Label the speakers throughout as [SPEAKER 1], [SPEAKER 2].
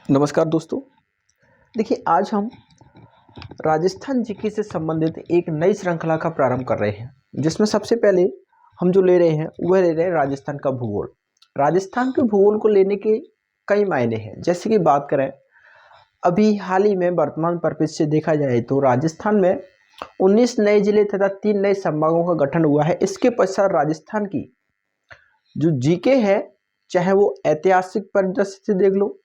[SPEAKER 1] नमस्कार दोस्तों। देखिए, आज हम राजस्थान जीके से संबंधित एक नई श्रृंखला का प्रारंभ कर रहे हैं, जिसमें सबसे पहले हम जो ले रहे हैं वह ले रहे हैं राजस्थान का भूगोल। राजस्थान के भूगोल को लेने के कई मायने हैं। जैसे कि बात करें, अभी हाल ही में वर्तमान परिप्रेक्ष्य से देखा जाए तो राजस्थान में 19 नए जिले तथा 3 नए संभागों का गठन हुआ है। इसके पश्चात राजस्थान की जो जीके है, चाहे वो ऐतिहासिक परिदृश्य से देख लो,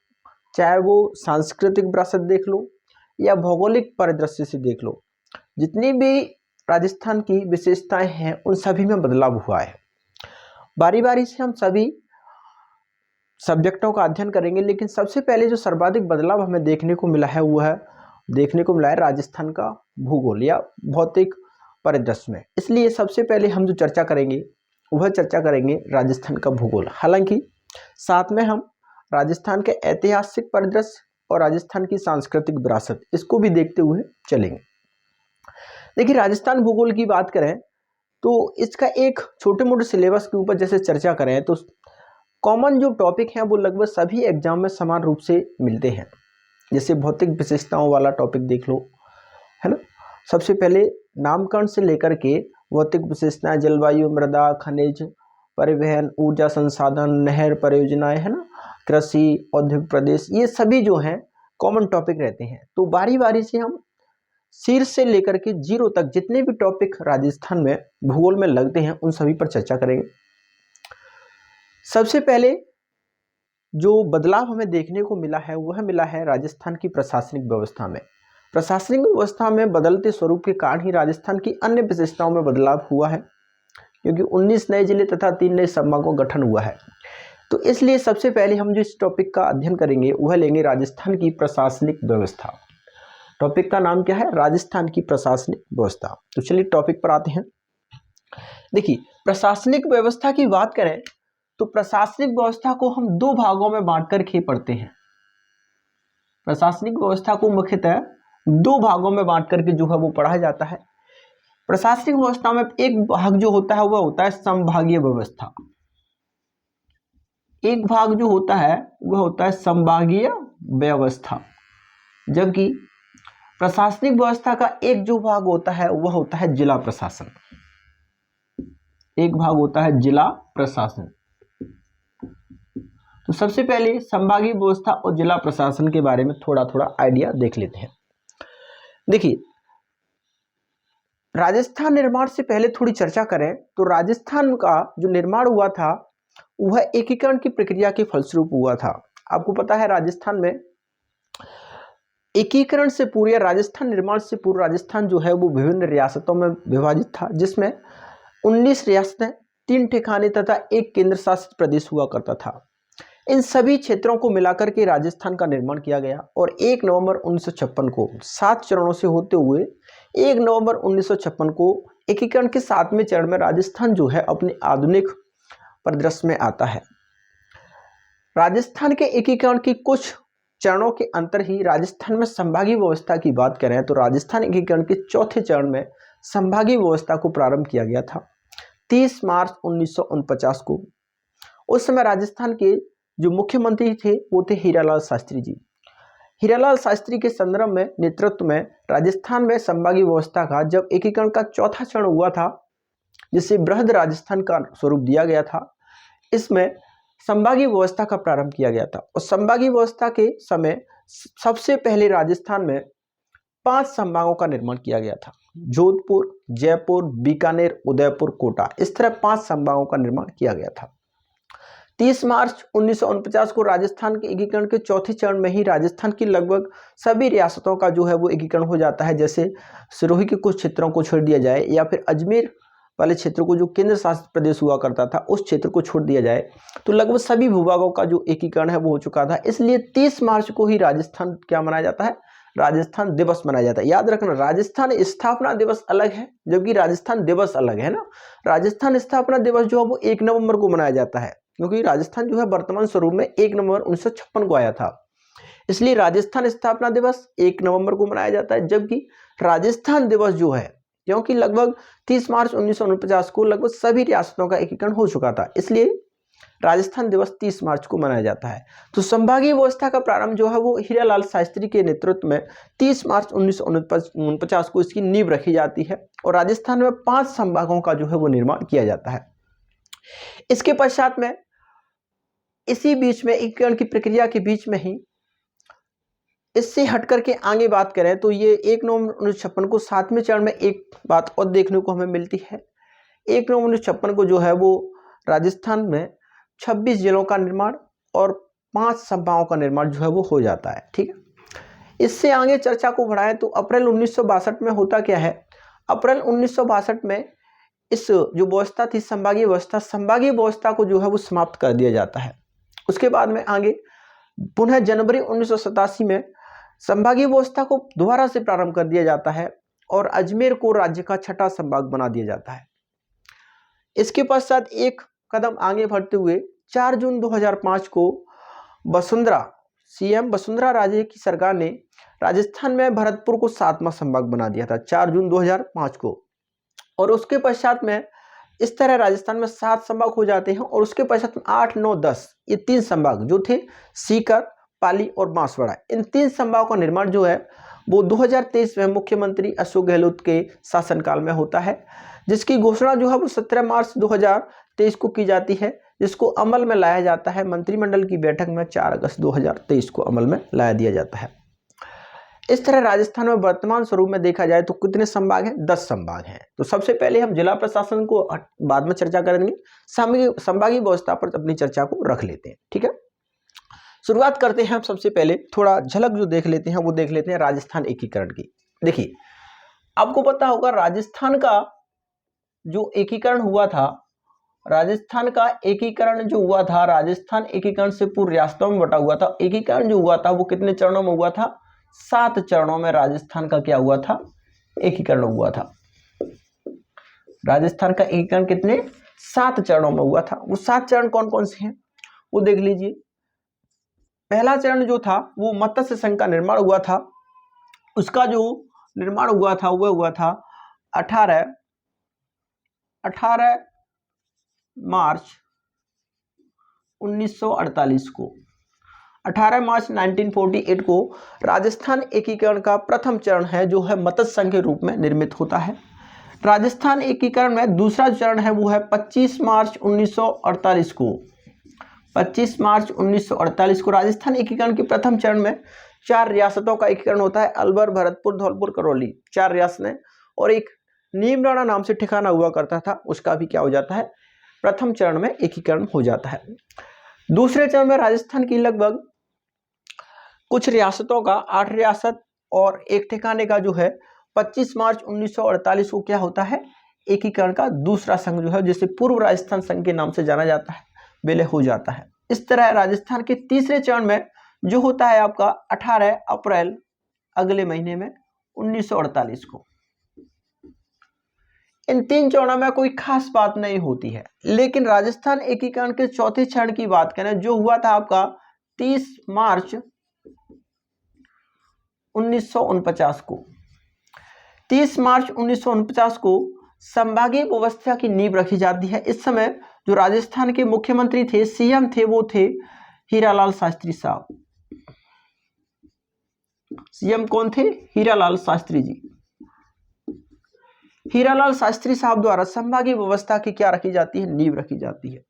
[SPEAKER 1] चाहे वो सांस्कृतिक विरासत देख लो या भौगोलिक परिदृश्य से देख लो, जितनी भी राजस्थान की विशेषताएं हैं उन सभी में बदलाव हुआ है। बारी बारी से हम सभी सब्जेक्टों का अध्ययन करेंगे, लेकिन सबसे पहले जो सर्वाधिक बदलाव हमें देखने को मिला है राजस्थान का भूगोल या भौतिक परिदृश्य में। इसलिए सबसे पहले हम जो चर्चा करेंगे वह चर्चा करेंगे राजस्थान का भूगोल। हालांकि साथ में हम राजस्थान के ऐतिहासिक परिदृश्य और राजस्थान की सांस्कृतिक विरासत इसको भी देखते हुए चलेंगे। देखिए, राजस्थान भूगोल की बात करें तो इसका एक छोटे मोटे सिलेबस के ऊपर जैसे चर्चा करें तो कॉमन जो टॉपिक हैं वो लगभग सभी एग्जाम में समान रूप से मिलते हैं। जैसे भौतिक विशेषताओं वाला टॉपिक देख लो, है ना। सबसे पहले नामकरण से लेकर के भौतिक विशेषताएं, जलवायु, मृदा, खनिज, परिवहन, ऊर्जा संसाधन, नहर परियोजनाएं, है ना, कृषि, औद्योगिक प्रदेश, ये सभी जो हैं कॉमन टॉपिक रहते हैं। तो बारी बारी से हम शीर्ष से लेकर के जीरो तक जितने भी टॉपिक राजस्थान में भूगोल में लगते हैं उन सभी पर चर्चा करेंगे। सबसे पहले जो बदलाव हमें देखने को मिला है वह मिला है राजस्थान की प्रशासनिक व्यवस्था में। प्रशासनिक व्यवस्था में बदलते स्वरूप के कारण ही राजस्थान की अन्य विशेषताओं में बदलाव हुआ है, क्योंकि 19 नए जिले तथा 3 नए संभागों का गठन हुआ है। तो इसलिए सबसे पहले हम जो इस टॉपिक का अध्ययन करेंगे वह लेंगे राजस्थान की प्रशासनिक व्यवस्था। टॉपिक का नाम क्या है? राजस्थान की प्रशासनिक व्यवस्था। तो चलिए टॉपिक पर आते हैं। देखिए, प्रशासनिक व्यवस्था की बात करें तो प्रशासनिक व्यवस्था को हम दो भागों में बांट करके पढ़ते हैं। प्रशासनिक व्यवस्था को मुख्यतः दो भागों में बांट करके जो है वो पढ़ा जाता है। प्रशासनिक व्यवस्था में एक भाग जो होता है वह होता है संभागीय व्यवस्था। एक भाग जो होता है वह होता है संभागीय व्यवस्था, जबकि प्रशासनिक व्यवस्था का एक जो भाग होता है वह होता है जिला प्रशासन। एक भाग होता है जिला प्रशासन। तो सबसे पहले संभागीय व्यवस्था और जिला प्रशासन के बारे में थोड़ा थोड़ा आइडिया देख लेते हैं। देखिए, राजस्थान निर्माण से पहले थोड़ी चर्चा करें तो राजस्थान का जो निर्माण हुआ था वह एकीकरण की प्रक्रिया के फलस्वरूप हुआ था। आपको पता है राजस्थान में एकीकरण से पूर्व या राजस्थान निर्माण से पूर्व राजस्थान जो है वो विभिन्न रियासतों में विभाजित था, जिसमें 19 रियासतें, 3 ठिकाने तथा एक केंद्र शासित प्रदेश हुआ करता था। इन सभी क्षेत्रों को मिलाकर के राजस्थान का निर्माण किया गया और 1 नवंबर 1956 को 7 चरणों से होते हुए 1 नवंबर 1956 को एकीकरण के 7वें चरण में राजस्थान जो है अपने आधुनिक परिदृश्य में आता है। राजस्थान के एकीकरण की कुछ चरणों के अंतर ही राजस्थान में संभागीय व्यवस्था की बात करें तो राजस्थान एकीकरण के चौथे चरण में संभागीय व्यवस्था को प्रारंभ किया गया था 30 मार्च 1949 को। उस समय राजस्थान के जो मुख्यमंत्री थे वो थे हीरालाल शास्त्री जी। हीरालाल शास्त्री के संदर्भ में नेतृत्व में राजस्थान में संभागीय व्यवस्था का जब एकीकरण का चौथा चरण हुआ था, जिसे बृहद राजस्थान का स्वरूप दिया गया था, इसमें संभागीय व्यवस्था का प्रारंभ किया गया था। और संभागीय व्यवस्था के समय सबसे पहले राजस्थान में 5 संभागों का निर्माण किया गया था। जोधपुर, जयपुर, बीकानेर, उदयपुर, कोटा, इस तरह 5 संभागों का निर्माण किया गया था। 30 मार्च 1949 को राजस्थान के एकीकरण के चौथे चरण में ही राजस्थान की लगभग सभी रियासतों का जो है वो एकीकरण हो जाता है। जैसे सिरोही के कुछ क्षेत्रों को छोड़ दिया जाए या फिर अजमेर वाले क्षेत्र को जो केंद्र शासित प्रदेश हुआ करता था उस क्षेत्र को छोड़ दिया जाए, तो लगभग सभी भूभागों का जो एकीकरण है वो हो चुका था। इसलिए 30 मार्च को ही राजस्थान क्या मनाया जाता है? राजस्थान दिवस मनाया जाता है। याद रखना, राजस्थान स्थापना दिवस अलग है जबकि राजस्थान दिवस अलग है ना। राजस्थान स्थापना दिवस जो है वो 1 नवंबर को मनाया जाता है, क्योंकि राजस्थान जो है वर्तमान स्वरूप में 1 नवंबर 1956 को आया था, इसलिए राजस्थान स्थापना दिवस 1 नवंबर को मनाया जाता है। जबकि राजस्थान दिवस जो है, क्योंकि लगभग 30 मार्च 1949 को लगभग सभी रियासतों का एकीकरण हो चुका था, इसलिए राजस्थान दिवस 30 मार्च को मनाया जाता है। तो संभागीय व्यवस्था का प्रारंभ जो है वो हीरालाल शास्त्री के नेतृत्व में 30 मार्च 1949 को इसकी नींव रखी जाती है और राजस्थान में 5 संभागों का जो है वो निर्माण किया जाता है। इसके पश्चात में इसी बीच में एकीकरण की प्रक्रिया के बीच में ही इससे हटकर के आगे बात करें तो ये 1 नवंबर 1956 को 7वें चरण में एक बात और देखने को हमें मिलती है। 1 नवंबर 1956 को जो है वो राजस्थान में 26 जिलों का निर्माण और 5 संभागों का निर्माण जो है वो हो जाता है। ठीक है, इससे आगे चर्चा को बढ़ाएं तो अप्रैल 1962 में होता क्या है, अप्रैल 1962 में इस जो व्यवस्था थी संभागीय व्यवस्था को जो है वो समाप्त कर दिया जाता है। उसके बाद में आगे पुनः जनवरी 1987 में संभागीय व्यवस्था को दोबारा से प्रारंभ कर दिया जाता है और अजमेर को राज्य का 6ठा संभाग बना दिया जाता है। इसके पश्चात एक कदम आगे बढ़ते हुए 4 जून 2005 को सीएम वसुंधरा राजे की सरकार ने राजस्थान में भरतपुर को 7वां संभाग बना दिया था 4 जून 2005 को। और उसके पश्चात में इस तरह राजस्थान में 7 संभाग हो जाते हैं और उसके पश्चात 8, 9, 10 ये 3 संभाग जो थे सीकर, पाली और बांसवाड़ा, इन 3 संभागों का निर्माण जो है वो 2023 में मुख्यमंत्री अशोक गहलोत के शासनकाल में होता है, जिसकी घोषणा जो है वो 17 मार्च 2023 को की जाती है, जिसको अमल में लाया जाता है मंत्रिमंडल की बैठक में 4 अगस्त 2023 को अमल में लाया दिया जाता है। इस तरह राजस्थान में वर्तमान स्वरूप में देखा जाए तो कितने संभाग हैं, 10 संभाग हैं। तो सबसे पहले हम जिला प्रशासन को बाद में चर्चा करेंगे, संभागीय व्यवस्था पर अपनी चर्चा को रख लेते हैं। ठीक है, शुरुआत करते हैं हम सबसे पहले थोड़ा झलक जो देख लेते हैं वो देख लेते हैं राजस्थान एकीकरण की। देखिए आपको पता होगा राजस्थान का जो एकीकरण हुआ था, राजस्थान का एकीकरण जो हुआ था, राजस्थान एकीकरण से पूर्व रियासतों में बटा हुआ था। एकीकरण जो हुआ था वो कितने चरणों में हुआ था, 7 चरणों में राजस्थान का क्या हुआ था, एकीकरण हुआ था। राजस्थान का एकीकरण कितने 7 चरणों में हुआ था। वो 7 चरण कौन कौन से हैं वो देख लीजिए। पहला चरण जो था वो मत्स्य संघ का निर्माण हुआ था। उसका जो निर्माण हुआ था वह हुआ था 18 मार्च 1948 को। 18 मार्च 1948 को राजस्थान एकीकरण का प्रथम चरण है जो है मत्स्य संघ के रूप में निर्मित होता है। राजस्थान एकीकरण में दूसरा चरण है वो है 25 मार्च 1948 को। 25 मार्च 1948 को राजस्थान एकीकरण के प्रथम चरण में 4 रियासतों का एकीकरण होता है, अलवर, भरतपुर, धौलपुर, करौली, 4 रियासतें और एक नीमराणा नाम से ठिकाना हुआ करता था, उसका भी क्या हो जाता है, प्रथम चरण में एकीकरण हो जाता है। दूसरे चरण में राजस्थान की लगभग कुछ रियासतों का 8 रियासत और एक ठिकाने का जो है 25 मार्च 1948 को क्या होता है, एकीकरण का दूसरा संघ जो है जिसे पूर्व राजस्थान संघ के नाम से जाना जाता है विलय हो जाता है। इस तरह राजस्थान के तीसरे चरण में जो होता है आपका 18 अप्रैल अगले महीने में 1948 को। इन 3 चरणों में कोई खास बात नहीं होती है, लेकिन राजस्थान एकीकरण के चौथे चरण की बात करें जो हुआ था आपका 30 मार्च 1949 को। 30 मार्च 1949 को संभागीय व्यवस्था की नींव रखी जाती है। इस समय जो राजस्थान के मुख्यमंत्री थे, सीएम थे, वो थे हीरालाल शास्त्री साहब। सीएम कौन थे, हीरालाल शास्त्री जी। हीरालाल शास्त्री साहब द्वारा संभागीय व्यवस्था की क्या रखी जाती है, नींव रखी जाती है।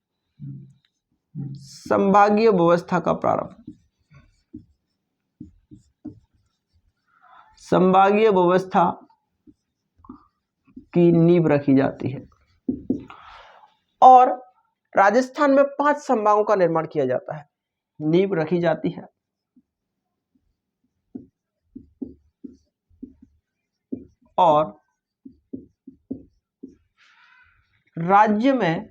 [SPEAKER 1] संभागीय व्यवस्था का प्रारंभ, संभागीय व्यवस्था की नींव रखी जाती है और राजस्थान में 5 संभागों का निर्माण किया जाता है, नींव रखी जाती है और राज्य में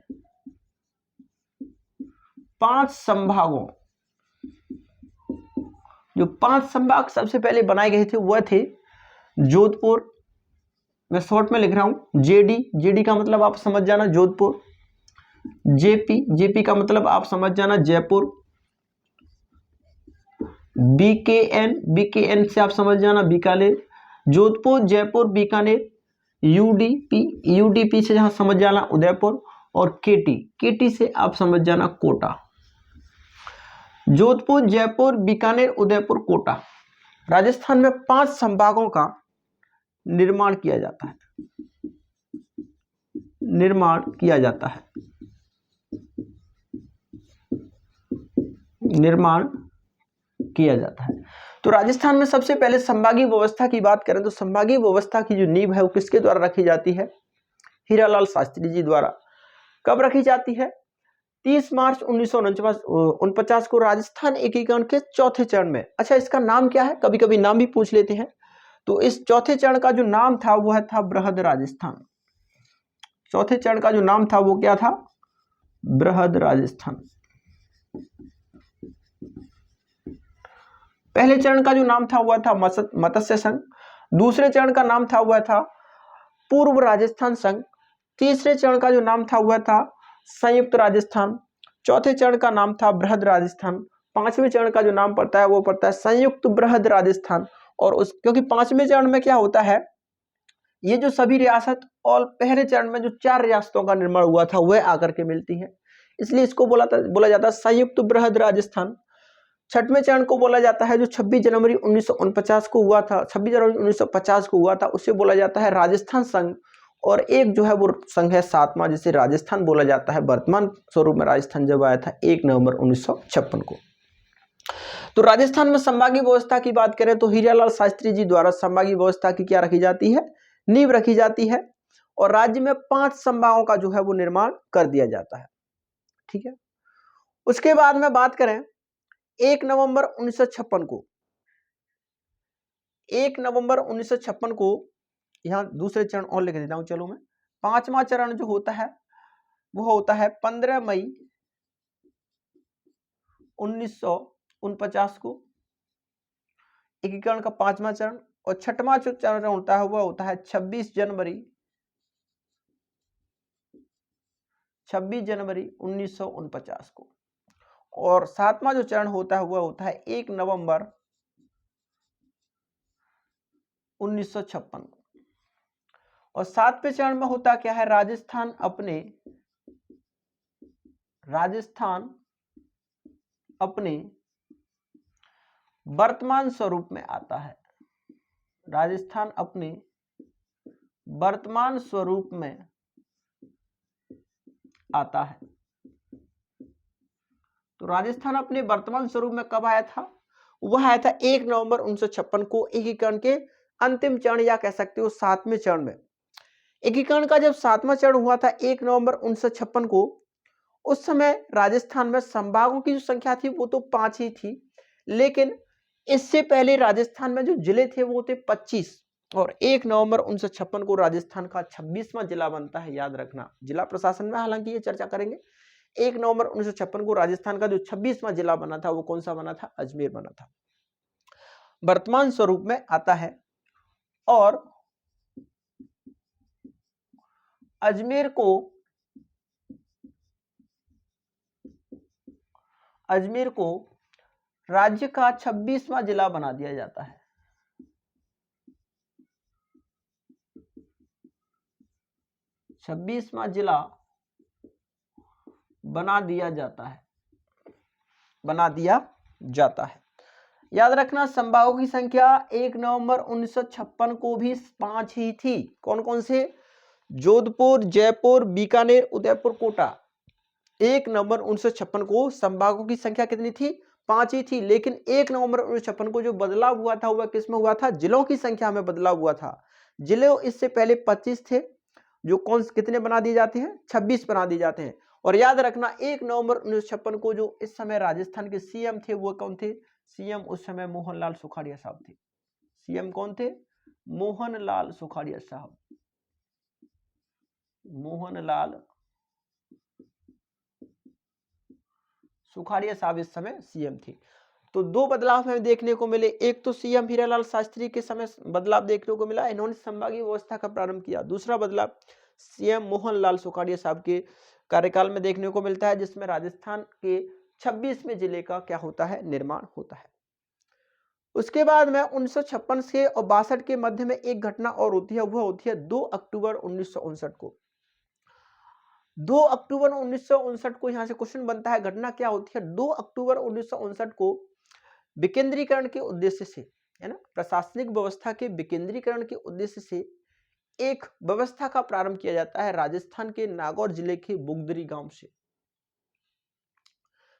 [SPEAKER 1] 5 संभागों, जो 5 संभाग सबसे पहले बनाए गए थे वह थे जोधपुर, मैं शॉर्ट में लिख रहा हूं जेडी का मतलब आप समझ जाना जोधपुर, जेपी का मतलब आप समझ जाना जयपुर, बीकेएन से आप समझ जाना बीकानेर, जोधपुर, जयपुर, बीकानेर, यूडीपी से जहां समझ जाना उदयपुर और केटी, केटी से आप समझ जाना कोटा। जोधपुर, जयपुर, बीकानेर, उदयपुर, कोटा, राजस्थान में 5 संभागों का निर्माण किया जाता है, निर्माण किया जाता है, निर्माण किया जाता है। तो राजस्थान में सबसे पहले संभागीय व्यवस्था की बात करें तो संभागीय व्यवस्था की जो नींव है वो किसके द्वारा रखी जाती है? हीरालाल शास्त्री जी द्वारा। कब रखी जाती है? 30 मार्च 1949 को राजस्थान एकीकरण के चौथे चरण में। अच्छा, इसका नाम क्या है? कभी कभी नाम भी पूछ लेते हैं। तो इस चौथे चरण का जो नाम था वह था बृहद राजस्थान। चौथे चरण का जो नाम था वो क्या था? बृहद राजस्थान। पहले चरण का जो नाम था वह था मत्स्य संघ। दूसरे चरण का नाम था वह था पूर्व राजस्थान संघ। तीसरे चरण का जो नाम था वह था संयुक्त राजस्थान। चौथे चरण का नाम था बृहद राजस्थान। पांचवें चरण का जो नाम पड़ता है वो पड़ता है संयुक्त बृहद राजस्थान। और क्योंकि पांचवें चरण में क्या होता है, ये जो सभी रियासत और पहले चरण में जो 4 रियासतों का निर्माण हुआ था वह आकर के मिलती है, इसलिए इसको बोला जाता है संयुक्त बृहद राजस्थान। छठवें चरण को बोला जाता है जो 26 जनवरी 1949 को हुआ था, 26 जनवरी 1950 को हुआ था, उसे बोला जाता है राजस्थान संघ। और एक जो है वो संघ है 7वां, जिसे राजस्थान बोला जाता है। वर्तमान स्वरूप में राजस्थान जब आया था 1 नवंबर 1956 को। तो राजस्थान में संभागीय व्यवस्था की बात करें तो हीरालाल शास्त्री जी द्वारा संभागीय व्यवस्था की क्या रखी जाती है? नींव रखी जाती है। और राज्य में 5 संभागों का जो है वो निर्माण कर दिया जाता है। ठीक है। उसके बाद में बात करें 1 नवंबर 1956 को, 1 नवंबर 1956 को यहां दूसरे चरण और लिख देता हूं, चलो मैं। 5वां चरण जो होता है वो होता है 15 मई 1949 को, एकीकरण का 5वां चरण। और 6वां जो चरण होता है वह होता है 26 जनवरी 1949 को। और 7वां जो चरण होता है वह होता है 1 नवंबर 1956 को। और 7वें चरण में होता क्या है? राजस्थान अपने वर्तमान स्वरूप में आता है। राजस्थान अपने वर्तमान स्वरूप में आता है। तो राजस्थान अपने वर्तमान स्वरूप में कब आया था? वह आया था 1 नवंबर 1956 को, एकीकरण के अंतिम चरण या कह सकते हो 7वें चरण में। एकीकरण का जब 7वां चरण हुआ था 1 नवंबर 1956 को, उस समय राजस्थान में संभागों की जो संख्या थी वो तो 5 ही थी, लेकिन इससे पहले राजस्थान में जो जिले थे वो थे 25। और 1 नवंबर 1956 को राजस्थान का 26वां जिला बनता है, याद रखना। जिला प्रशासन में हालांकि ये चर्चा करेंगे। 1 नवंबर 1956 को राजस्थान का जो 26वां जिला बना था वो कौन सा बना था? अजमेर बना था। वर्तमान स्वरूप में आता है। और अजमेर को राज्य का 26वां जिला बना दिया जाता है। 26वां जिला बना दिया जाता है। याद रखना, संभागों की संख्या 1 नवंबर 1956 को भी 5 ही थी। कौन कौन से? जोधपुर, जयपुर, बीकानेर, उदयपुर, कोटा। 1 नवंबर 1956 को संभागों की संख्या कितनी थी? 5 ही थी। लेकिन 1 नवंबर 1956 को जो बदलाव हुआ था वह किसमें हुआ था? जिलों की संख्या में बदलाव हुआ था। जिले इससे पहले 25 थे, जो कितने बना दिए जाते हैं? 26 बना दिए जाते हैं। और याद रखना 1 नवंबर 1956 को जो इस समय राजस्थान के सीएम थे वो कौन थे? सीएम उस समय मोहनलाल सुखाड़िया साहब थे। सीएम कौन थे? मोहनलाल सुखाड़िया साहब। मोहनलाल सुखाड़िया साहब इस समय सीएम थे। तो 2 बदलाव हमें देखने को मिले। एक तो सीएम हीरालाल शास्त्री के समय बदलाव देखने को मिला, इन्होंने संभागीय व्यवस्था का प्रारंभ किया। दूसरा बदलाव सीएम मोहनलाल सुखाड़िया साहब के कार्यकाल में देखने को मिलता है, जिसमें राजस्थान के 26वें जिले का क्या होता है? निर्माण होता है। उसके बाद में 1956 से और 62 के मध्य में एक घटना और होती है, वह होती है 2 अक्टूबर 1959 को। 2 अक्टूबर 1959 को यहां से क्वेश्चन बनता है, घटना क्या होती है? 2 अक्टूबर 1959 को विकेंद्रीकरण के उद्देश्य से, है ना, प्रशासनिक व्यवस्था के विकेंद्रीकरण के उद्देश्य से एक व्यवस्था का प्रारंभ किया जाता है राजस्थान के नागौर जिले के बुगदरी गांव से।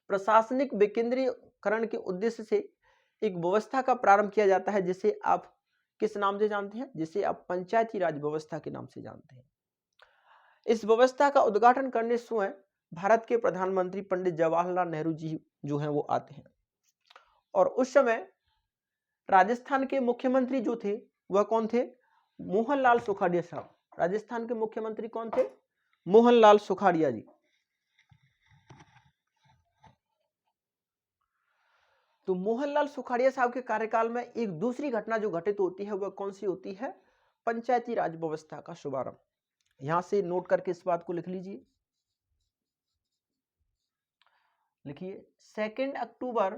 [SPEAKER 1] प्रशासनिक विकेंद्रीकरण के उद्देश्य से एक व्यवस्था का प्रारंभ किया जाता है जिसे आप किस नाम से जानते हैं? जिसे आप पंचायती राज व्यवस्था के नाम से जानते हैं। इस व्यवस्था का उद्घाटन करने स्वयं भारत के प्रधानमंत्री पंडित जवाहरलाल नेहरू जी जो हैं वो आते हैं, और उस समय राजस्थान के मुख्यमंत्री जो थे वह कौन थे? मोहनलाल सुखाड़िया साहब। राजस्थान के मुख्यमंत्री कौन थे? मोहनलाल सुखाड़िया जी। तो मोहनलाल सुखाड़िया साहब के कार्यकाल में एक दूसरी घटना जो घटित होती है वह कौन सी होती है? पंचायती राज व्यवस्था का शुभारंभ। यहां से नोट करके इस बात को लिख लीजिए, लिखिए 2 अक्टूबर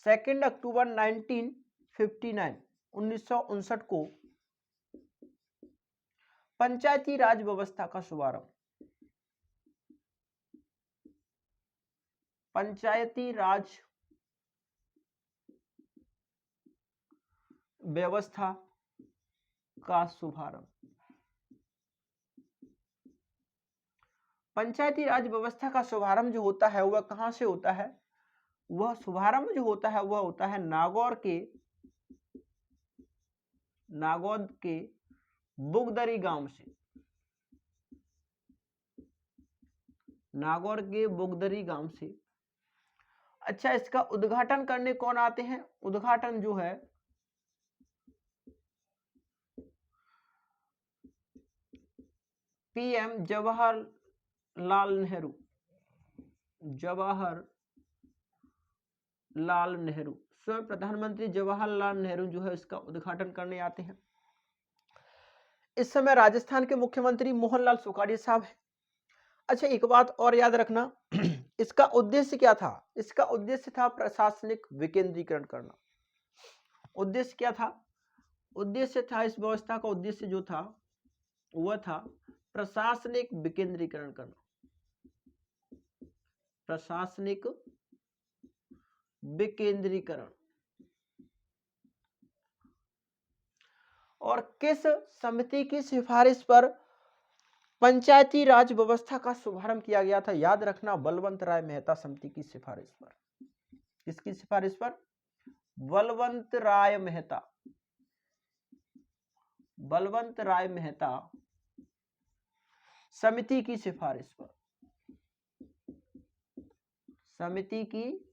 [SPEAKER 1] 1959 को पंचायती राज व्यवस्था का शुभारंभ। पंचायती राज व्यवस्था का शुभारंभ। पंचायती राज व्यवस्था का शुभारंभ जो होता है वह कहां से होता है? वह शुभारंभ जो होता है वह होता है नागौर के बुगदरी गांव से। नागौर के बुगदरी गांव से। अच्छा, इसका उद्घाटन करने कौन आते हैं? उद्घाटन जो है पीएम जवाहरलाल नेहरू। जवाहरलाल नेहरू, स्वयं प्रधानमंत्री जवाहरलाल नेहरू जो है इसका उद्घाटन करने आते हैं। इस समय राजस्थान के मुख्यमंत्री मोहनलाल सुखाड़िया साहब हैं। अच्छा, एक बात और याद रखना, इसका उद्देश्य क्या था? इसका उद्देश्य था प्रशासनिक विकेंद्रीकरण करना। उद्देश्य क्या था? उद्देश्य था, इस व्यवस्था का उद्देश्य जो था वह था प्रशासनिक विकेंद्रीकरण करना। प्रशासनिक विकेंद्रीकरण। और किस समिति की सिफारिश पर पंचायती राज व्यवस्था का शुभारंभ किया गया था? याद रखना, बलवंत राय मेहता समिति की सिफारिश पर। किसकी सिफारिश पर? बलवंत राय मेहता। बलवंत राय मेहता समिति की सिफारिश पर। समिति की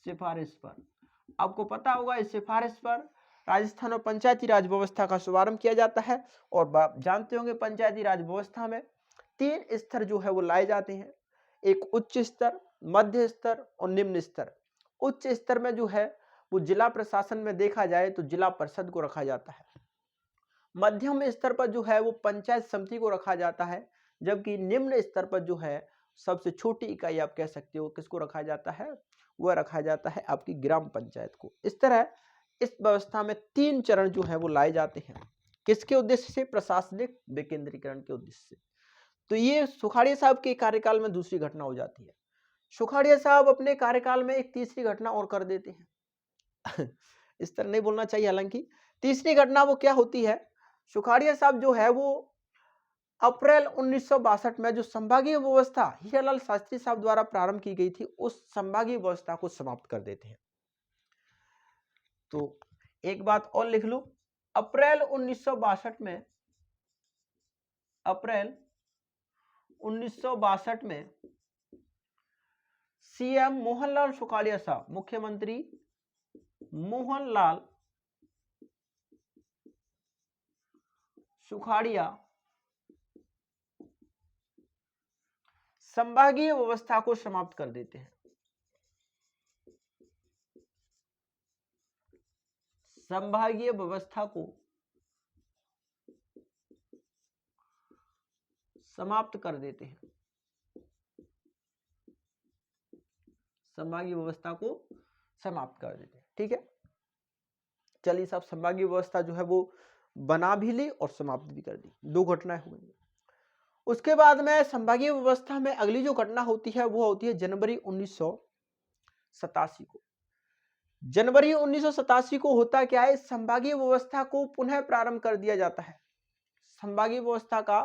[SPEAKER 1] सिफारिश पर। आपको पता होगा इस सिफारिश पर राजस्थान में पंचायती राज व्यवस्था का शुभारंभ किया जाता है। और जानते होंगे पंचायती राज व्यवस्था में 3 स्तर जो है वो लाए जाते हैं, एक उच्च स्तर, मध्य स्तर और निम्न स्तर। उच्च स्तर में जो है वो जिला प्रशासन में देखा जाए तो जिला परिषद को रखा जाता है। मध्यम स्तर पर जो है वो पंचायत समिति को रखा जाता है, जबकि निम्न स्तर पर जो है सबसे छोटी इकाई आप कह सकते हो किसको रखा जाता है? वह रखा जाता है आपकी ग्राम पंचायत को। इस तरह इस व्यवस्था में 3 चरण जो है वो लाए जाते हैं। किसके उद्देश्य से? प्रशासनिक विकेंद्रीकरण के उद्देश्य से। तो ये सुखाड़िया साहब के कार्यकाल में दूसरी घटना हो जाती है। सुखाड़िया साहब अपने कार्यकाल में एक तीसरी घटना और कर देते हैं। इस तरह नहीं बोलना चाहिए, हालांकि तीसरी घटना वो क्या होती है? सुखाड़िया साहब जो है वो अप्रैल 1962 में जो संभागीय व्यवस्था हीरालाल शास्त्री साहब द्वारा प्रारंभ की गई थी उस संभागीय व्यवस्था को समाप्त कर देते हैं। तो एक बात और लिख लो, अप्रैल 1962 में सीएम मोहनलाल सुखाड़िया साहब, मुख्यमंत्री मोहनलाल सुखाड़िया संभागीय व्यवस्था को समाप्त कर देते हैं। संभागीय व्यवस्था को समाप्त कर देते हैं। संभागीय व्यवस्था को समाप्त कर देते हैं। ठीक है, चलिए साहब, संभागीय व्यवस्था जो है वो बना भी ली और समाप्त भी कर दी। 2 घटनाएं हो गई। उसके बाद में संभागीय व्यवस्था में अगली जो घटना होती है वो होती है जनवरी 1987 को। जनवरी 1987 को होता क्या है, संभागीय व्यवस्था को पुनः प्रारंभ कर दिया जाता है। संभागीय व्यवस्था का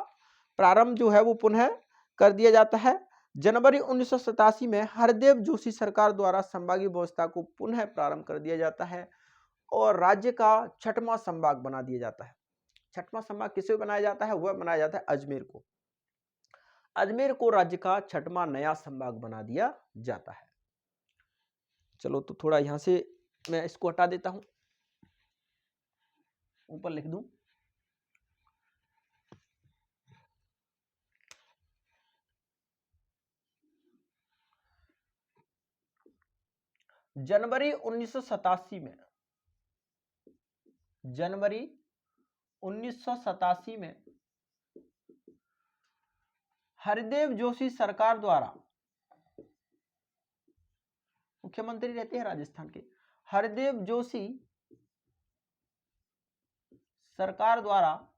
[SPEAKER 1] प्रारंभ जो है वो पुनः कर दिया जाता है। जनवरी 1987 में हरदेव जोशी सरकार द्वारा संभागीय व्यवस्था को पुनः प्रारंभ कर दिया जाता है और राज्य का 6वां संभाग बना दिया जाता है। 6वां संभाग किसे बनाया जाता है, वह बनाया जाता है अजमेर को। अजमेर को राज्य का 6वां नया संभाग बना दिया जाता है। चलो तो थोड़ा यहां से मैं इसको हटा देता हूं, ऊपर लिख दूं। जनवरी 1987 में, जनवरी 1987 में हरदेव जोशी सरकार द्वारा, मुख्यमंत्री रहते हैं राजस्थान के, हरदेव जोशी सरकार द्वारा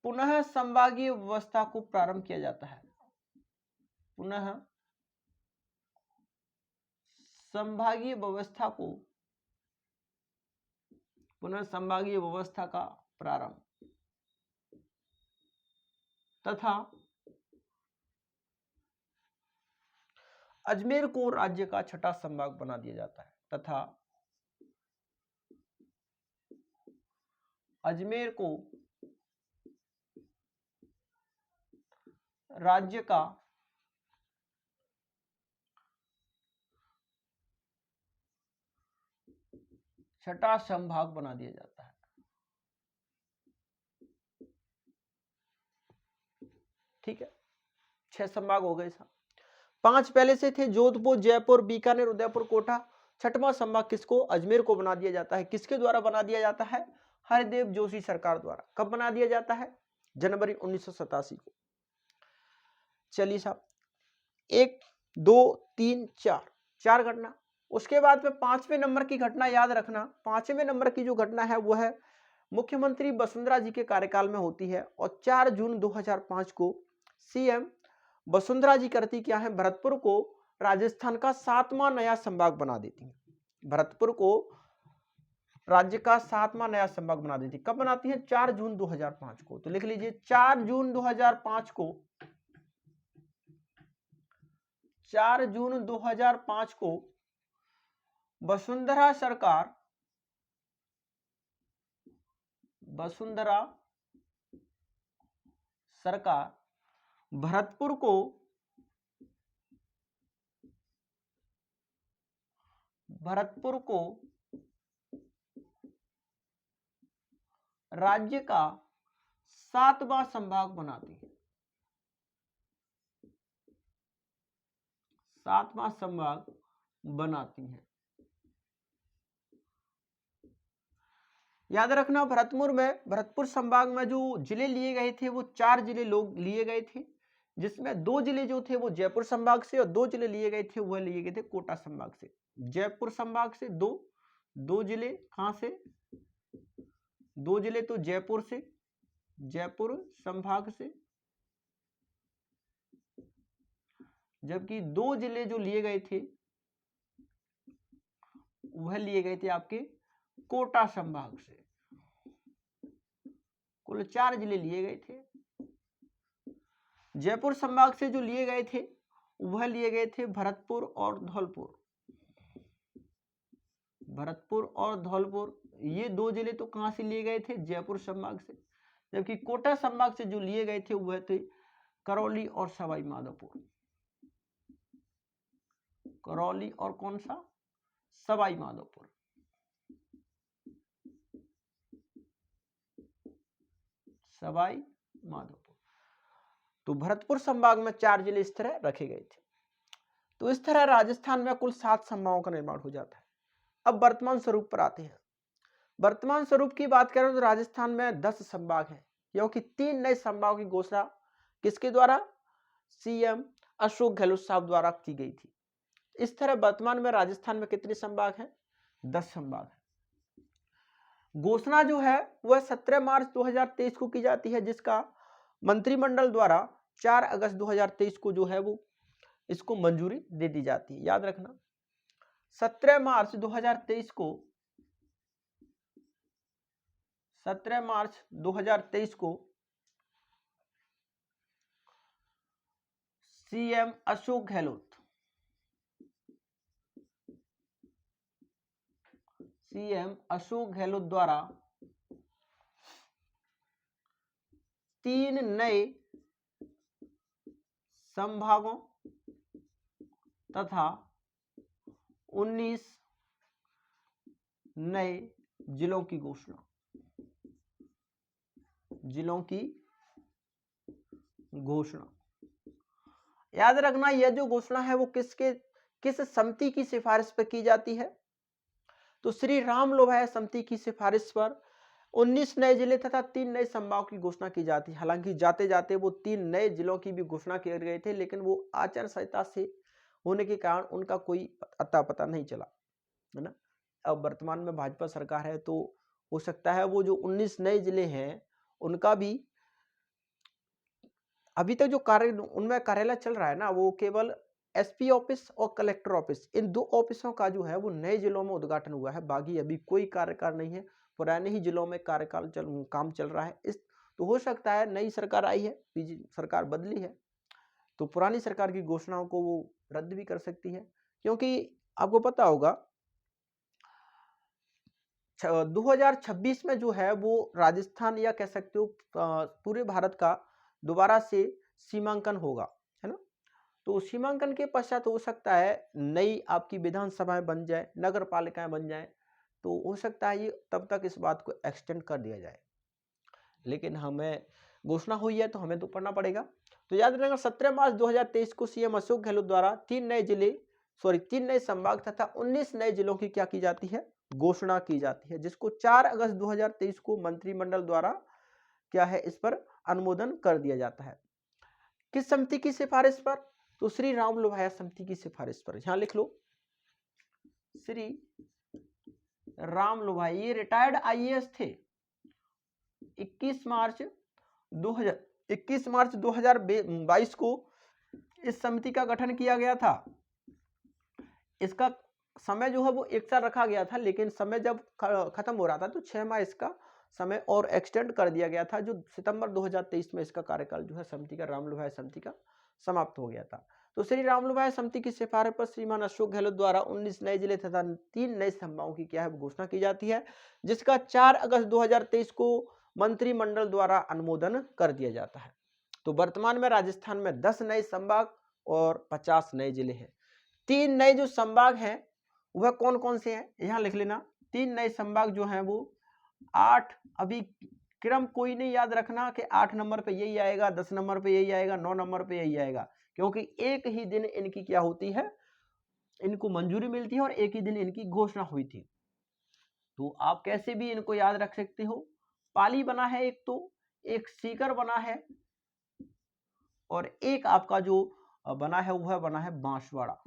[SPEAKER 1] पुनः संभागीय व्यवस्था को प्रारंभ किया जाता है। पुनः संभागीय व्यवस्था को, पुनः संभागीय व्यवस्था का प्रारंभ तथा अजमेर को राज्य का 6वां संभाग बना दिया जाता है, तथा अजमेर को राज्य का 6वां संभाग बना दिया जाता है। ठीक है, 6 संभाग हो गए साहब। 5 पहले से थे, जोधपुर, जयपुर, बीकानेर, उदयपुर, कोटा। 6वां संभाग किसको, अजमेर को बना दिया जाता है। किसके द्वारा बना दिया जाता है, हरदेव जोशी सरकार द्वारा। कब बना दिया जाता है, जनवरी 1987 को। चलिए साहब, 1 2 3 4 4 घटना। उसके बाद में 5वें नंबर की घटना याद रखना। 5वें नंबर की जो घटना है वो है मुख्यमंत्री वसुंधरा जी के कार्यकाल में होती है और 4 जून 2005 को सीएम वसुंधरा जी करती क्या है, भरतपुर को राजस्थान का 7वां नया संभाग बना देती है। भरतपुर को राज्य का 7वां नया संभाग बना देती है। कब बनाती है, 4 जून 2005 को। तो लिख लीजिए 4 जून 2005 को, 4 जून 2005 को वसुंधरा सरकार, वसुंधरा सरकार भरतपुर को राज्य का 7वां संभाग बनाती है। 7वां संभाग बनाती है। याद रखना, भरतपुर संभाग में जो जिले लिए गए थे वो 4 जिले लोग लिए गए थे, जिसमें 2 जिले जो थे वो जयपुर संभाग से और 2 जिले लिए गए थे वह लिए गए थे कोटा संभाग से। जयपुर संभाग से 2 जिले, कहां से, 2 जिले तो जयपुर से, जयपुर संभाग से, जबकि 2 जिले जो लिए गए थे वह लिए गए थे आपके कोटा संभाग से। कुल 4 जिले लिए गए थे। जयपुर संभाग से जो लिए गए थे वह लिए गए थे भरतपुर और धौलपुर। भरतपुर और धौलपुर ये 2 जिले तो कहां से लिए गए थे, जयपुर संभाग से। जबकि कोटा संभाग से जो लिए गए थे वह थे करौली और सवाई माधोपुर। करौली और कौन सा, सवाई माधोपुर। सवाई माधोपुर। तो भरतपुर संभाग में 4 जिले इस तरह रखे गए थे। तो इस तरह राजस्थान में कुल 7 संभागों का निर्माण हो जाता है। अब वर्तमान स्वरूप पर आते हैं। वर्तमान स्वरूप की बात करें तो राजस्थान में 10 संभाग हैं, क्योंकि 3 नए संभागों की घोषणा किसके द्वारा, सीएम अशोक गहलोत साहब द्वारा की गई थी। इस तरह वर्तमान में राजस्थान में कितने संभाग हैं? 10 संभाग हैं। घोषणा जो है वह 17 मार्च 2023 को की जाती है, जिसका मंत्रिमंडल द्वारा 4 अगस्त 2023 को जो है वो इसको मंजूरी दे दी जाती है। याद रखना 17 मार्च 2023 को 17 मार्च 2023 को सीएम अशोक गहलोत द्वारा 3 नए संभागों तथा 19 नए जिलों की घोषणा याद रखना यह जो घोषणा है वो किस समिति की सिफारिश पर की जाती है? तो श्री राम लोभाया समिति की सिफारिश पर 19 नए जिले तथा 3 नए संभागों की घोषणा की जाती है। हालांकि जाते जाते वो 3 नए जिलों की भी घोषणा किए गए थे, लेकिन वो आचार संहिता से होने के कारण उनका कोई अता पता नहीं चला, है ना। अब वर्तमान में भाजपा सरकार है, तो हो सकता है वो जो 19 नए जिले हैं उनका भी अभी तक जो उनमें कार्यालय चल रहा है ना, वो केवल एसपी ऑफिस और कलेक्टर ऑफिस, इन 2 ऑफिसों का जो है वो नए जिलों में उद्घाटन हुआ है। बाकी अभी कोई कार्यकाल नहीं है, पुराने ही जिलों में काम चल रहा है। तो हो सकता है नई सरकार आई है, सरकार बदली है, तो पुरानी सरकार की घोषणाओं को वो रद्द भी कर सकती है। क्योंकि आपको पता होगा 2026 में जो है वो राजस्थान या कह सकते हो पूरे भारत का दोबारा से सीमांकन होगा, है ना। तो सीमांकन के पश्चात हो सकता है नई आपकी विधानसभाएं बन जाए, नगर पालिकाएं बन जाए, तो हो सकता है ये तब तक इस बात को एक्सटेंड कर दिया जाए। लेकिन हमें घोषणा हुई है तो हमें तो पढ़ना पड़ेगा। तो याद रखना 17 मार्च 2023 को सीएम अशोक गहलोत द्वारा 3 नए संभाग तथा 19 नए जिलों की क्या की जाती है? घोषणा की जाती है, जिसको 4 अगस्त 2023 को मंत्रिमंडल द्वारा क्या है इस पर अनुमोदन कर दिया जाता है। किस समिति की सिफारिश पर? तो श्री राम लोभाया समिति की सिफारिश पर। यहां लिख लो श्री राम लोभाया, ये रिटायर्ड आईएएस थे। 21 मार्च 2022 को इस समिति का गठन किया गया था। इसका समय जो है वो 1 साल रखा गया था, लेकिन समय जब खत्म हो रहा था तो 6 माह इसका समय और एक्सटेंड कर दिया गया था, जो सितंबर 2023 में इसका कार्यकाल जो है समिति का, राम लोभाया समिति का समाप्त हो गया था। तो श्री राम लोभाया समिति की सिफारिश पर श्रीमान अशोक गहलोत द्वारा 19 नए जिले तथा 3 नए संभागों की क्या है घोषणा की जाती है, जिसका 4 अगस्त 2023 को मंत्रिमंडल द्वारा अनुमोदन कर दिया जाता है। तो वर्तमान में राजस्थान में 10 नए संभाग और 50 नए जिले हैं। 3 नए जो संभाग हैं वह कौन कौन से हैं, यहां लिख लेना। 3 नए संभाग जो हैं वो 8, अभी क्रम कोई नहीं याद रखना कि 8 नंबर पे यही आएगा, 10 नंबर पे यही आएगा, 9 नंबर पे यही आएगा, क्योंकि एक ही दिन इनकी क्या होती है, इनको मंजूरी मिलती है और एक ही दिन इनकी घोषणा हुई थी। तो आप कैसे भी इनको याद रख सकते हो। पाली बना है एक, तो एक सीकर बना है, और एक आपका जो बना है वह बना है बांसवाड़ा।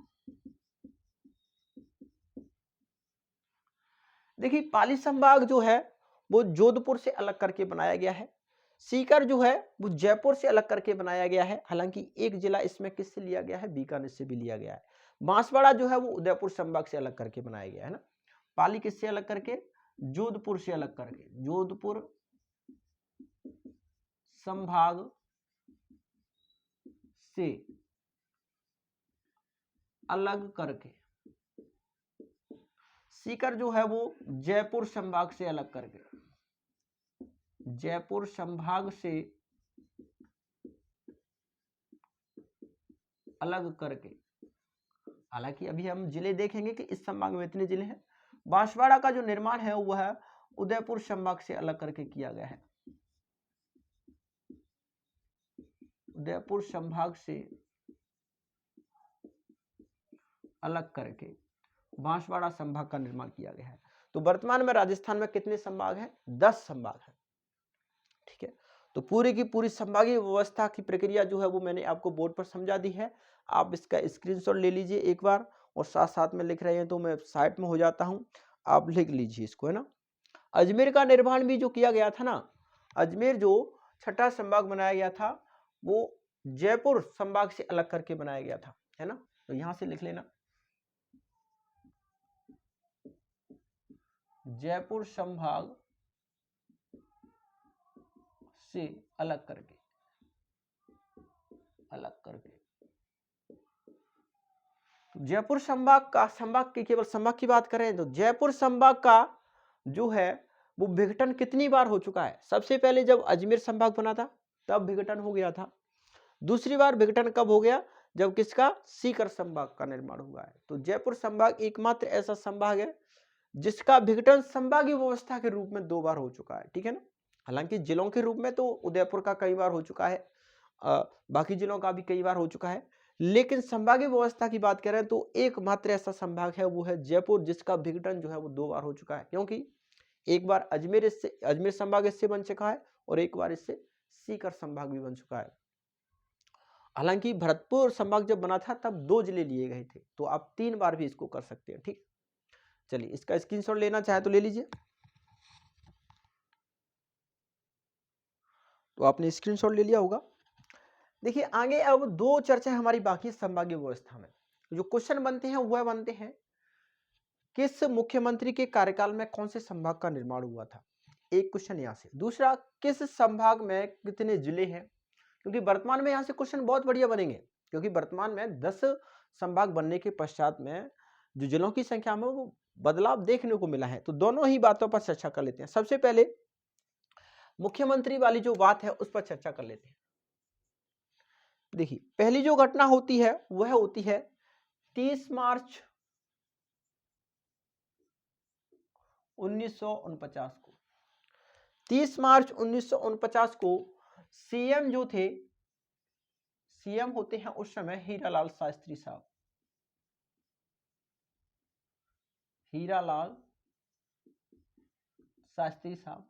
[SPEAKER 1] देखिए पाली संभाग जो है वो जोधपुर से अलग करके बनाया गया है। सीकर जो है वो जयपुर से अलग करके बनाया गया है। हालांकि एक जिला इसमें किससे लिया गया है, बीकानेर से भी लिया गया है। बांसवाड़ा जो है वो उदयपुर संभाग से अलग करके बनाया गया है ना। पाली किससे अलग करके, जोधपुर से अलग करके, जोधपुर संभाग से अलग करके। सीकर जो है वो जयपुर संभाग से अलग करके, जयपुर संभाग से अलग करके। हालांकि अभी हम जिले देखेंगे कि इस संभाग में इतने जिले हैं। बांसवाड़ा का जो निर्माण है वह उदयपुर संभाग से अलग करके किया गया है। उदयपुर संभाग से अलग करके बांसवाड़ा संभाग का निर्माण किया गया है। तो वर्तमान में राजस्थान में कितने संभाग हैं, 10 संभाग हैं। ठीक है, तो पूरी की पूरी संभागीय व्यवस्था की प्रक्रिया जो है वो मैंने आपको बोर्ड पर समझा दी है। आप इसका स्क्रीनशॉट ले लीजिए एक बार और साथ साथ में लिख रहे हैं तो मैं साइड में हो जाता हूं, आप लिख लीजिए इसको, है ना। अजमेर का निर्माण भी जो किया गया था ना, अजमेर जो छठा संभाग बनाया गया था वो जयपुर संभाग से अलग करके बनाया गया था, है ना। तो यहां से लिख लेना जयपुर संभाग से अलग करके, जयपुर संभाग की केवल संभाग की बात करें तो जयपुर संभाग का जो है वो विघटन कितनी बार हो चुका है। सबसे पहले जब अजमेर संभाग बना था तब विघटन हो गया था। दूसरी बार विघटन कब हो गया, जब किसका, सीकर संभाग का निर्माण हुआ है। तो जयपुर संभाग एकमात्र ऐसा संभाग है जिसका विघटन संभागीय व्यवस्था के रूप में 2 बार हो चुका है, ठीक है ना। हालांकि जिलों के रूप में तो उदयपुर का कई बार हो चुका है, बाकी जिलों का भी कई बार हो चुका है, लेकिन संभागीय व्यवस्था की बात करें तो एकमात्र ऐसा संभाग है वो है जयपुर, जिसका विघटन जो है वो 2 बार हो चुका है। क्योंकि एक बार अजमेर संभाग इससे बन चुका है और एक बार इससे सीकर संभाग भी बन चुका है। हालांकि भरतपुर संभाग जब बना था तब 2 जिले लिए गए थे, तो आप 3 बार भी इसको कर सकते हैं, ठीक। चलिए इसका स्क्रीनशॉट लेना चाहे तो ले लीजिए। तो आपने स्क्रीनशॉट ले लिया होगा। देखिए आगे अब 2 चर्चा हमारी बाकी संभागीय व्यवस्था में। जो क्वेश्चन बनते हैं वह बनते हैं किस मुख्यमंत्री के कार्यकाल में कौन से संभाग का निर्माण हुआ था, एक क्वेश्चन यहां से। दूसरा, किस संभाग में कितने जिले हैं, क्योंकि वर्तमान में यहां से क्वेश्चन बहुत बढ़िया बनेंगे, क्योंकि वर्तमान में 10 संभाग बनने के पश्चात में जो जिलों की संख्या में वो बदलाव देखने को मिला है। तो दोनों ही बातों पर चर्चा कर लेते हैं। सबसे पहले मुख्यमंत्री वाली जो बात है उस पर चर्चा कर लेते हैं। देखिए पहली जो घटना होती है वह होती है 30 मार्च 1949 को। 30 मार्च 1949 को सीएम जो थे, सीएम होते हैं उस समय हीरालाल शास्त्री साहब, हीरालाल शास्त्री साहब।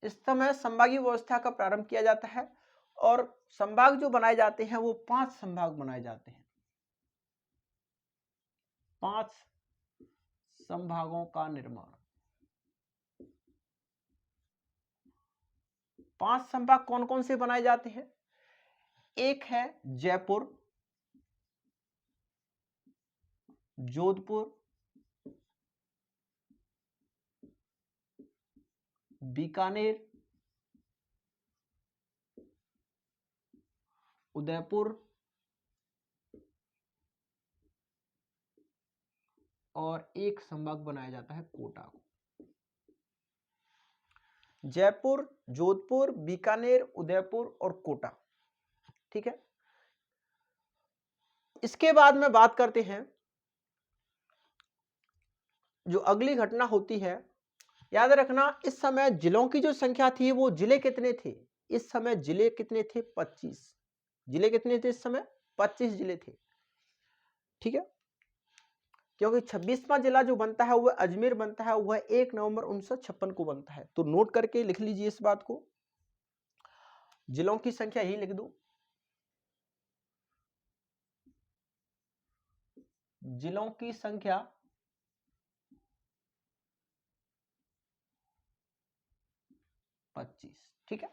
[SPEAKER 1] इस समय संभागीय व्यवस्था का प्रारंभ किया जाता है और संभाग जो बनाए जाते हैं वो 5 संभाग बनाए जाते हैं। 5 संभागों का निर्माण। 5 संभाग कौन कौन से बनाए जाते हैं, एक है जयपुर, जोधपुर, बीकानेर, उदयपुर और एक संभाग बनाया जाता है कोटा को। जयपुर, जोधपुर, बीकानेर, उदयपुर और कोटा, ठीक है। इसके बाद में बात करते हैं जो अगली घटना होती है। याद रखना इस समय जिलों की जो संख्या थी वो जिले कितने थे, इस समय जिले कितने थे, 25 जिले कितने थे इस समय, 25 जिले थे, ठीक है। क्योंकि 26वां जिला जो बनता है वह अजमेर बनता है, वह 1 नवंबर 1956 को बनता है। तो नोट करके लिख लीजिए इस बात को, जिलों की संख्या ही लिख दो, जिलों की संख्या 25, ठीक है।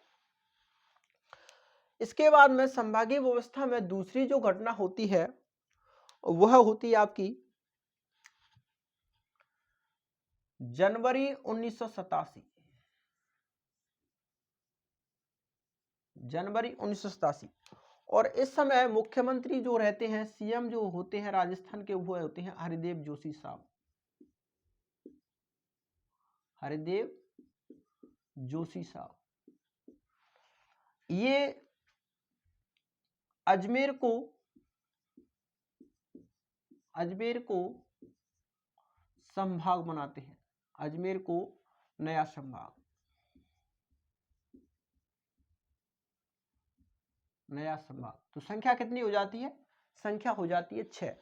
[SPEAKER 1] इसके बाद में संभागीय व्यवस्था में दूसरी जो घटना होती है वह होती है आपकी जनवरी 1987, जनवरी 1987। और इस समय मुख्यमंत्री जो रहते हैं, सीएम जो होते हैं राजस्थान के, वो होते हैं हरिदेव जोशी साहब, हरिदेव जोशी साहब। ये अजमेर को संभाग बनाते हैं, अजमेर को नया संभाग, नया संभाग। तो संख्या कितनी हो जाती है, संख्या हो जाती है 6।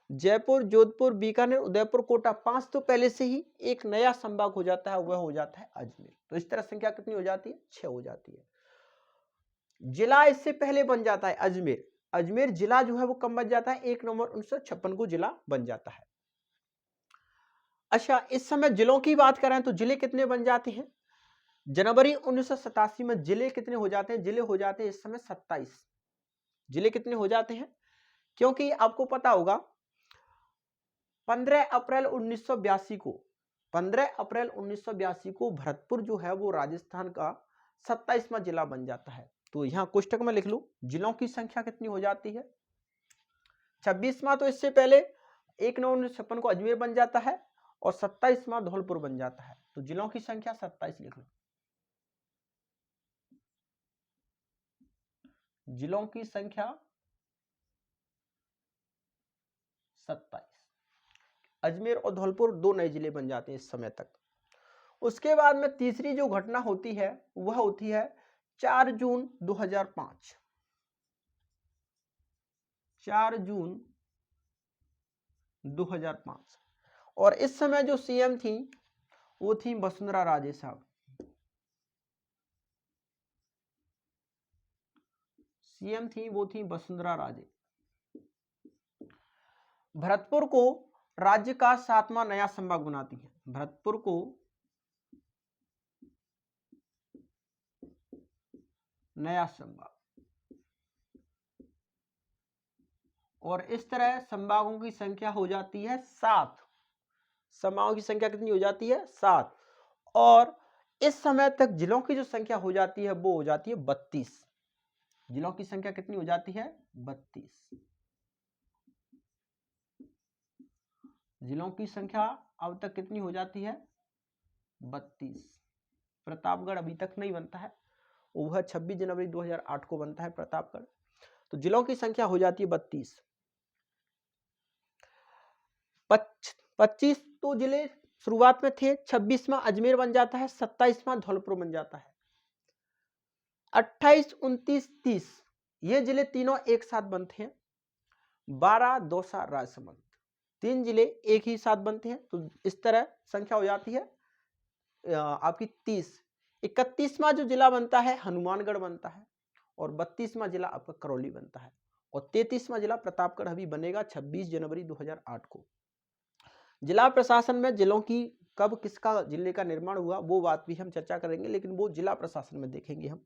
[SPEAKER 1] जयपुर, जोधपुर, बीकानेर, उदयपुर, कोटा, 5 तो पहले से ही, एक नया संभाग हो जाता है, वह हो जाता है अजमेर। तो इस तरह संख्या कितनी हो जाती है, 6 हो जाती है। जिला इससे पहले बन जाता है अजमेर। अजमेर जिला जो है वो कब बन जाता है, 1 नवंबर 1956 को जिला बन जाता है। अच्छा, इस समय जिलों की बात करें तो जिले कितने बन जाते हैं, जनवरी 1987 में जिले कितने हो जाते हैं, जिले हो जाते हैं इस समय 27 जिले कितने हो जाते हैं, क्योंकि आपको पता होगा 15 अप्रैल 1982 को 15 अप्रैल 1982 को भरतपुर जो है वो राजस्थान का 27वां जिला बन जाता है। तो यहां कोष्टक में लिख लो जिलों की संख्या कितनी हो जाती है, 26वां। तो इससे पहले 1 नवंबर 1956 को अजमेर बन जाता है और 27वां धौलपुर बन जाता है। तो जिलों की संख्या 27 लिख लो, जिलों की संख्या 27। अजमेर और धौलपुर 2 नए जिले बन जाते हैं इस समय तक। उसके बाद में तीसरी जो घटना होती है वह होती है 4 जून 2005। 4 जून 2005 और इस समय जो सीएम थी वो थी वसुंधरा राजे साहब। सीएम थी वो थी वसुंधरा राजे। भरतपुर को राज्य का 7वां नया संभाग बनाती है। भरतपुर को नया संभाग, और इस तरह संभागों की संख्या हो जाती है 7। संभागों की संख्या कितनी हो जाती है, 7। और इस समय तक जिलों की जो संख्या हो जाती है वो हो जाती है 32। जिलों की संख्या कितनी हो जाती है, 32। जिलों की संख्या अब तक कितनी हो जाती है, 32। प्रतापगढ़ अभी तक नहीं बनता है, वह 26 जनवरी 2008 को बनता है प्रतापगढ़। तो जिलों की संख्या हो जाती है 32। 25 तो जिले शुरुआत में थे, 26वां अजमेर बन जाता है, 27वां धौलपुर बन जाता है। 28, 29, 30 ये जिले तीनों एक साथ बनते हैं। 12 दौसा राजसमंद 3 जिले एक ही साथ बनते हैं। तो इस तरह संख्या हो जाती है आपकी 30। 31वां जो जिला बनता है हनुमानगढ़ बनता है और 32वां जिला आपका करौली बनता है और 33वां जिला प्रतापगढ़ अभी बनेगा 26 जनवरी 2008 को। जिला प्रशासन में जिलों की कब किसका जिले का निर्माण हुआ वो बात भी हम चर्चा करेंगे, लेकिन वो जिला प्रशासन में देखेंगे हम।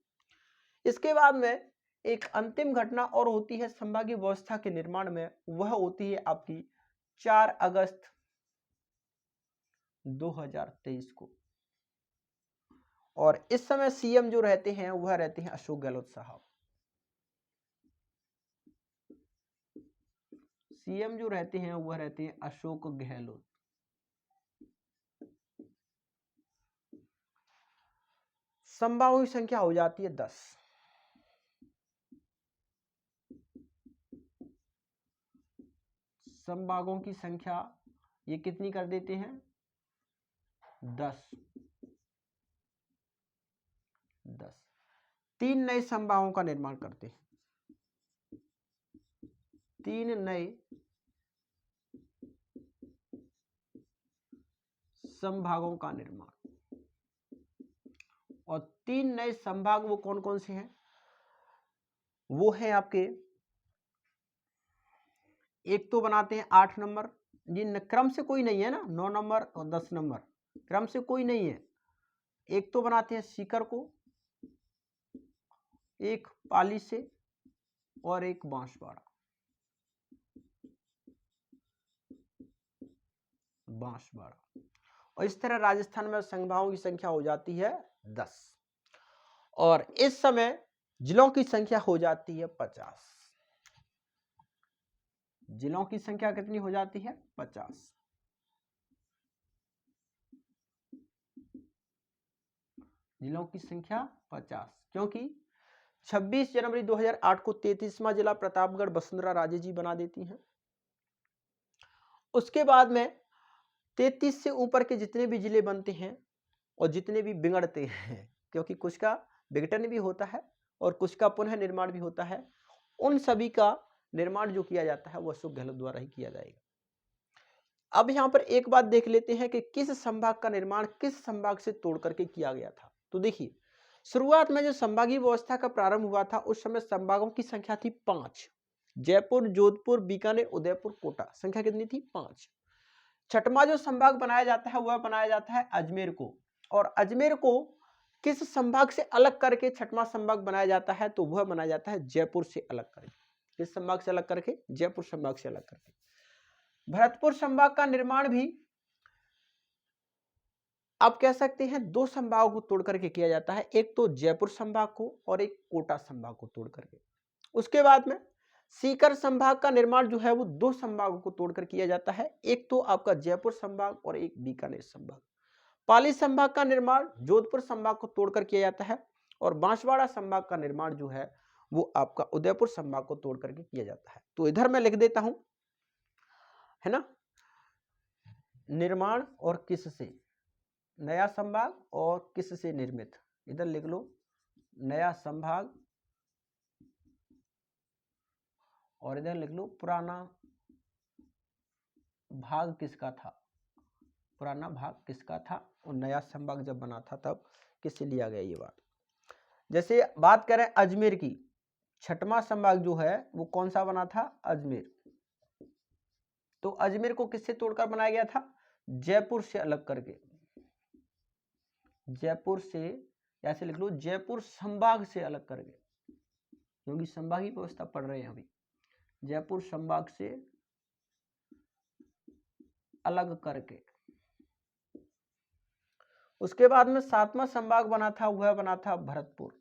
[SPEAKER 1] इसके बाद में एक अंतिम घटना और होती है संभागीय व्यवस्था के निर्माण में, वह होती है आपकी 4 अगस्त 2023 को। और इस समय सीएम जो रहते हैं वह रहते हैं अशोक गहलोत साहब। सीएम जो रहते हैं वह रहते हैं अशोक गहलोत। संभागों की संख्या हो जाती है 10। संभागों की संख्या ये कितनी कर देते हैं, 10। 3 नए संभागों का निर्माण करते हैं। 3 नए संभागों का निर्माण, और 3 नए संभाग वो कौन कौन से हैं, वो है आपके, एक तो बनाते हैं 8 नंबर, ये क्रम से कोई नहीं है ना, 9 नंबर और 10 नंबर क्रम से कोई नहीं है। एक तो बनाते हैं सीकर को, एक पाली से और एक बांसवाड़ा। और इस तरह राजस्थान में संभागों की संख्या हो जाती है 10 और इस समय जिलों की संख्या हो जाती है 50। जिलों की संख्या कितनी हो जाती है, 50। जिलों की संख्या 50, क्योंकि 26 जनवरी 2008 को 33वां जिला प्रतापगढ़ वसुंधरा राजे जी बना देती हैं। उसके बाद में 33 से ऊपर के जितने भी जिले बनते हैं और जितने भी बिगड़ते हैं, क्योंकि कुछ का विघटन भी होता है और कुछ का पुनः निर्माण भी होता है, उन सभी का निर्माण जो किया जाता है वो अशोक गहलोत द्वारा ही किया जाएगा। अब यहां पर एक बात देख लेते हैं कि किस संभाग का निर्माण किस संभाग से तोड़ करके किया गया था। तो देखिए, शुरुआत में जो संभागीय व्यवस्था का प्रारंभ हुआ था उस समय संभागों की संख्या थी 5। जयपुर, जोधपुर, बीकानेर, उदयपुर, कोटा। संख्या कितनी थी? 5। छठवां जो संभाग बनाया जाता है वह बनाया जाता है अजमेर को। और अजमेर को किस संभाग से अलग करके छठवां संभाग बनाया जाता है? तो वह बनाया जाता है जयपुर से अलग करके। किस संभाग से अलग करके? जयपुर संभाग से अलग करके। भरतपुर संभाग का निर्माण भी आप कह सकते हैं 2 संभागों को तोड़ करके किया जाता है, एक तो जयपुर संभाग को और एक कोटा संभाग को तोड़ करके। उसके बाद में सीकर संभाग का निर्माण जो है वो 2 संभागों को तोड़कर किया जाता है, एक तो आपका जयपुर संभाग और एक बीकानेर संभाग। पाली संभाग का निर्माण जोधपुर संभाग को तोड़कर किया जाता है और बांसवाड़ा संभाग का निर्माण जो है वो आपका उदयपुर संभाग को तोड़ करके किया जाता है। तो इधर मैं लिख देता हूं, है ना, निर्माण और किससे, नया संभाग और किससे निर्मित। इधर लिख लो नया संभाग और इधर लिख लो पुराना भाग किसका था, पुराना भाग किसका था और नया संभाग जब बना था तब किससे लिया गया ये बात। जैसे बात करें अजमेर की, छठवां संभाग जो है वो कौन सा बना था? अजमेर। तो अजमेर को किससे तोड़कर बनाया गया था? जयपुर से अलग करके। जयपुर से, ऐसे लिख लो जयपुर संभाग से अलग करके, क्योंकि संभाग की व्यवस्था पढ़ रहे हैं अभी। जयपुर संभाग से अलग करके। उसके बाद में 7वां संभाग बना था वह बना था भरतपुर।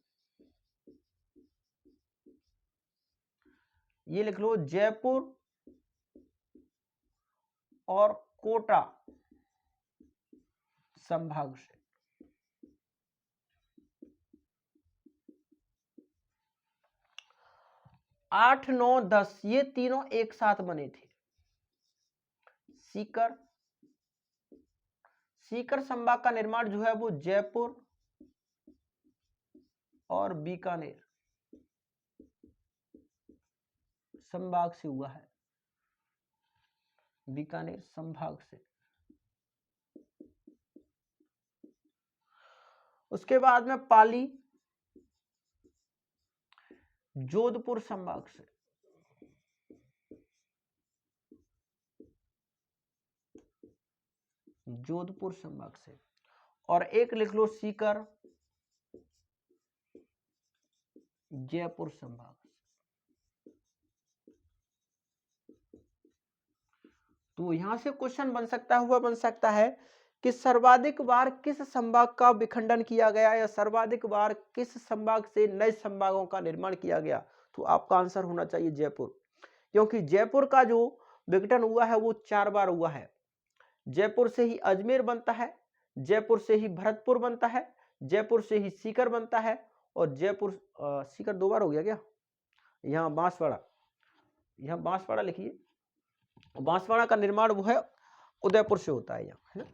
[SPEAKER 1] ये लिख लो जयपुर और कोटा संभाग से। 8, 9, 10 ये तीनों एक साथ बने थे। सीकर संभाग का निर्माण जो है वो जयपुर और बीकानेर संभाग से हुआ है, बीकानेर संभाग से। उसके बाद में पाली जोधपुर संभाग से। जोधपुर संभाग से। और एक लिख लो सीकर जयपुर संभाग से। तो यहां से क्वेश्चन बन सकता है, हुआ बन सकता है कि सर्वाधिक बार किस संभाग का विखंडन किया गया या सर्वाधिक बार किस संभाग से नए संभागों का निर्माण किया गया। तो आपका आंसर होना चाहिए जयपुर, क्योंकि जयपुर का जो विघटन हुआ है वो 4 बार हुआ है। जयपुर से ही अजमेर बनता है, जयपुर से ही भरतपुर बनता है, जयपुर से ही सीकर बनता है और जयपुर सीकर 2 बार हो गया क्या? यहाँ बांसवाड़ा, यहाँ बांसवाड़ा लिखिए। बांसवाड़ा का निर्माण वो है उदयपुर से होता है यहाँ, है ना।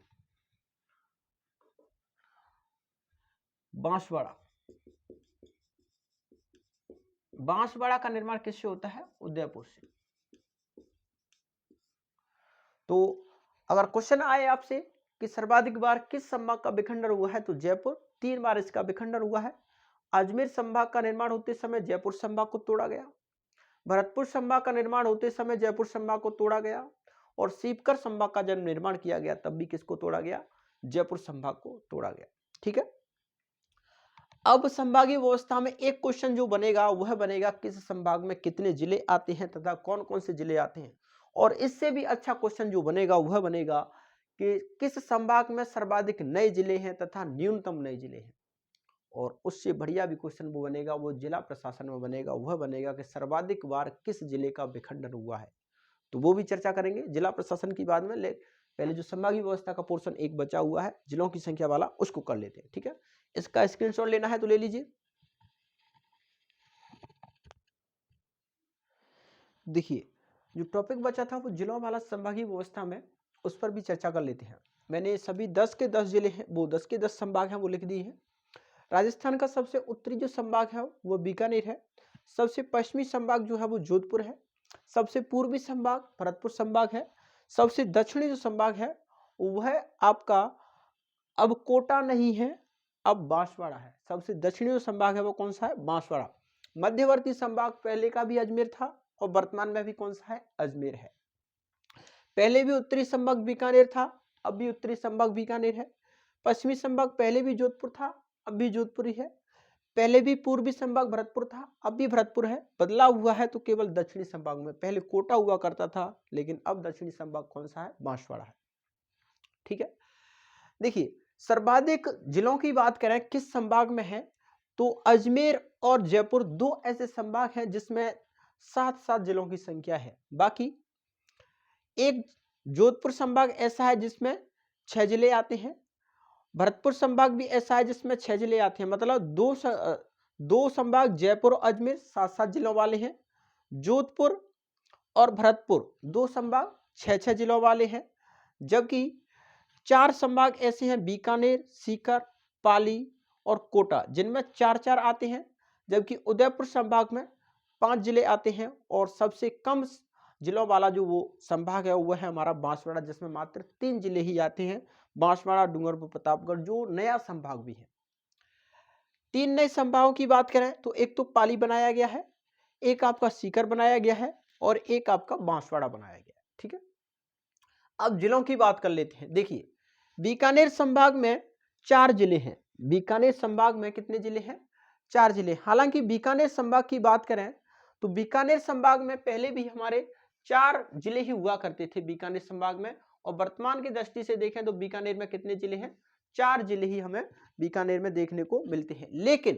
[SPEAKER 1] बांसवाड़ा का निर्माण किससे होता है? उदयपुर से। तो अगर क्वेश्चन आए आपसे कि सर्वाधिक बार किस संभाग का विखंडन हुआ है, तो जयपुर, 3 बार इसका विखंडन हुआ है। अजमेर संभाग का निर्माण होते समय जयपुर संभाग को तोड़ा गया, भरतपुर संभाग का निर्माण होते समय जयपुर संभाग को तोड़ा गया और सीकर संभाग का जब निर्माण किया गया तब भी किसको तोड़ा गया? जयपुर संभाग को तोड़ा गया। ठीक है। अब संभागीय व्यवस्था में एक क्वेश्चन जो बनेगा वह बनेगा किस संभाग में कितने जिले आते हैं तथा कौन कौन से जिले आते हैं। और इससे भी अच्छा क्वेश्चन जो बनेगा वह बनेगा कि किस संभाग में सर्वाधिक नए जिले हैं तथा न्यूनतम नए जिले हैं। और उससे बढ़िया भी क्वेश्चन वो बनेगा, वो जिला प्रशासन में बनेगा, वह बनेगा कि सर्वाधिक बार किस जिले का विखंडन हुआ है। तो वो भी चर्चा करेंगे जिला प्रशासन की बाद में। पहले जो संभागीय व्यवस्था का पोर्शन एक बचा हुआ है जिलों की संख्या वाला, उसको कर लेते हैं। ठीक है, इसका स्क्रीनशॉट लेना है तो ले लीजिए। देखिए जो टॉपिक बचा था वो जिलों वाला संभागीय व्यवस्था में, उस पर भी चर्चा कर लेते हैं। मैंने सभी 10 के 10 जिले हैं, वो 10 के 10 संभाग हैं वो लिख दिए हैं। राजस्थान का सबसे उत्तरी जो संभाग है वो बीकानेर है, सबसे पश्चिमी संभाग जो है वो जोधपुर है, सबसे पूर्वी संभाग भरतपुर संभाग है, सबसे दक्षिणी जो संभाग है वह आपका अब कोटा नहीं है, अब बांसवाड़ा है। सबसे दक्षिणी जो संभाग है वो कौन सा है? बांसवाड़ा। मध्यवर्ती संभाग पहले का भी अजमेर था और वर्तमान में भी कौन सा है, अजमेर है। पहले भी उत्तरी संभाग बीकानेर था, अब भी उत्तरी संभाग बीकानेर है। पश्चिमी संभाग पहले भी जोधपुर था, अब भी जोधपुर ही है। पहले भी पूर्वी संभाग भरतपुर था, अब भी भरतपुर है। बदलाव हुआ है तो केवल दक्षिणी संभाग में, पहले कोटा हुआ करता था लेकिन अब दक्षिणी संभाग कौन सा है, बांसवाड़ा है। ठीक है, देखिए सर्वाधिक जिलों की बात करें किस संभाग में है, तो अजमेर और जयपुर दो ऐसे संभाग हैं जिसमें 7-7 जिलों की संख्या है। बाकी एक जोधपुर संभाग ऐसा है जिसमें 6 जिले आते हैं, भरतपुर संभाग भी ऐसा है जिसमें 6 जिले आते हैं। मतलब दो संभाग जयपुर और अजमेर 7-7 जिलों वाले हैं। जोधपुर और भरतपुर दो संभाग 6-6 जिलों वाले हैं, जबकि 4 संभाग ऐसे हैं बीकानेर, सीकर, पाली और कोटा जिनमें 4-4 आते हैं, जबकि उदयपुर संभाग में 5 जिले आते हैं और सबसे कम जिलों वाला जो वो संभाग है वो है हमारा बांसवाड़ा जिसमें मात्र 3 जिले ही आते हैं, बांसवाड़ा, डूंगरपुर, प्रतापगढ़, जो नया संभाग भी है। 3 नए संभागों की बात करें तो एक तो पाली बनाया गया है, एक आपका सीकर बनाया गया है और एक आपका बांसवाड़ा बनाया गया है। ठीक है, अब जिलों की बात कर लेते हैं। देखिए बीकानेर संभाग में 4 जिले हैं। बीकानेर संभाग में कितने जिले हैं, 4 जिले। हालांकि बीकानेर संभाग की बात करें तो बीकानेर संभाग में पहले भी हमारे 4 जिले ही हुआ करते थे बीकानेर संभाग में, और वर्तमान की दृष्टि से देखें तो बीकानेर में कितने जिले हैं, 4 जिले ही हमें बीकानेर में देखने को मिलते हैं। लेकिन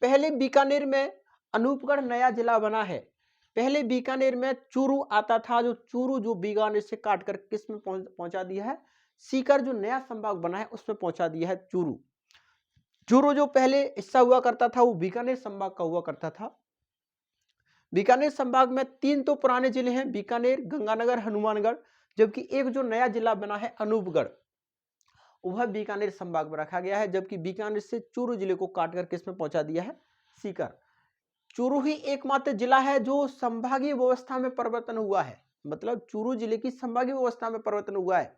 [SPEAKER 1] पहले बीकानेर में अनूपगढ़ नया जिला बना है। पहले बीकानेर में चूरू आता था, जो चूरू जो बीकानेर से काट कर किस में पहुंचा दिया है, सीकर जो नया संभाग बना है उसमें पहुंचा दिया है चूरू। चूरू जो पहले हिस्सा हुआ करता था वो बीकानेर संभाग का हुआ करता था। बीकानेर संभाग में 3 तो पुराने जिले हैं, बीकानेर, गंगानगर, हनुमानगढ़, जबकि एक जो नया जिला बना है अनूपगढ़ वह बीकानेर संभाग में रखा गया है, जबकि बीकानेर से चूरू जिले को काटकर किस में पहुंचा दिया है, सीकर। चूरू ही एकमात्र जिला है जो संभागीय व्यवस्था में परिवर्तन हुआ है, मतलब चूरू जिले की संभागीय व्यवस्था में परिवर्तन हुआ है।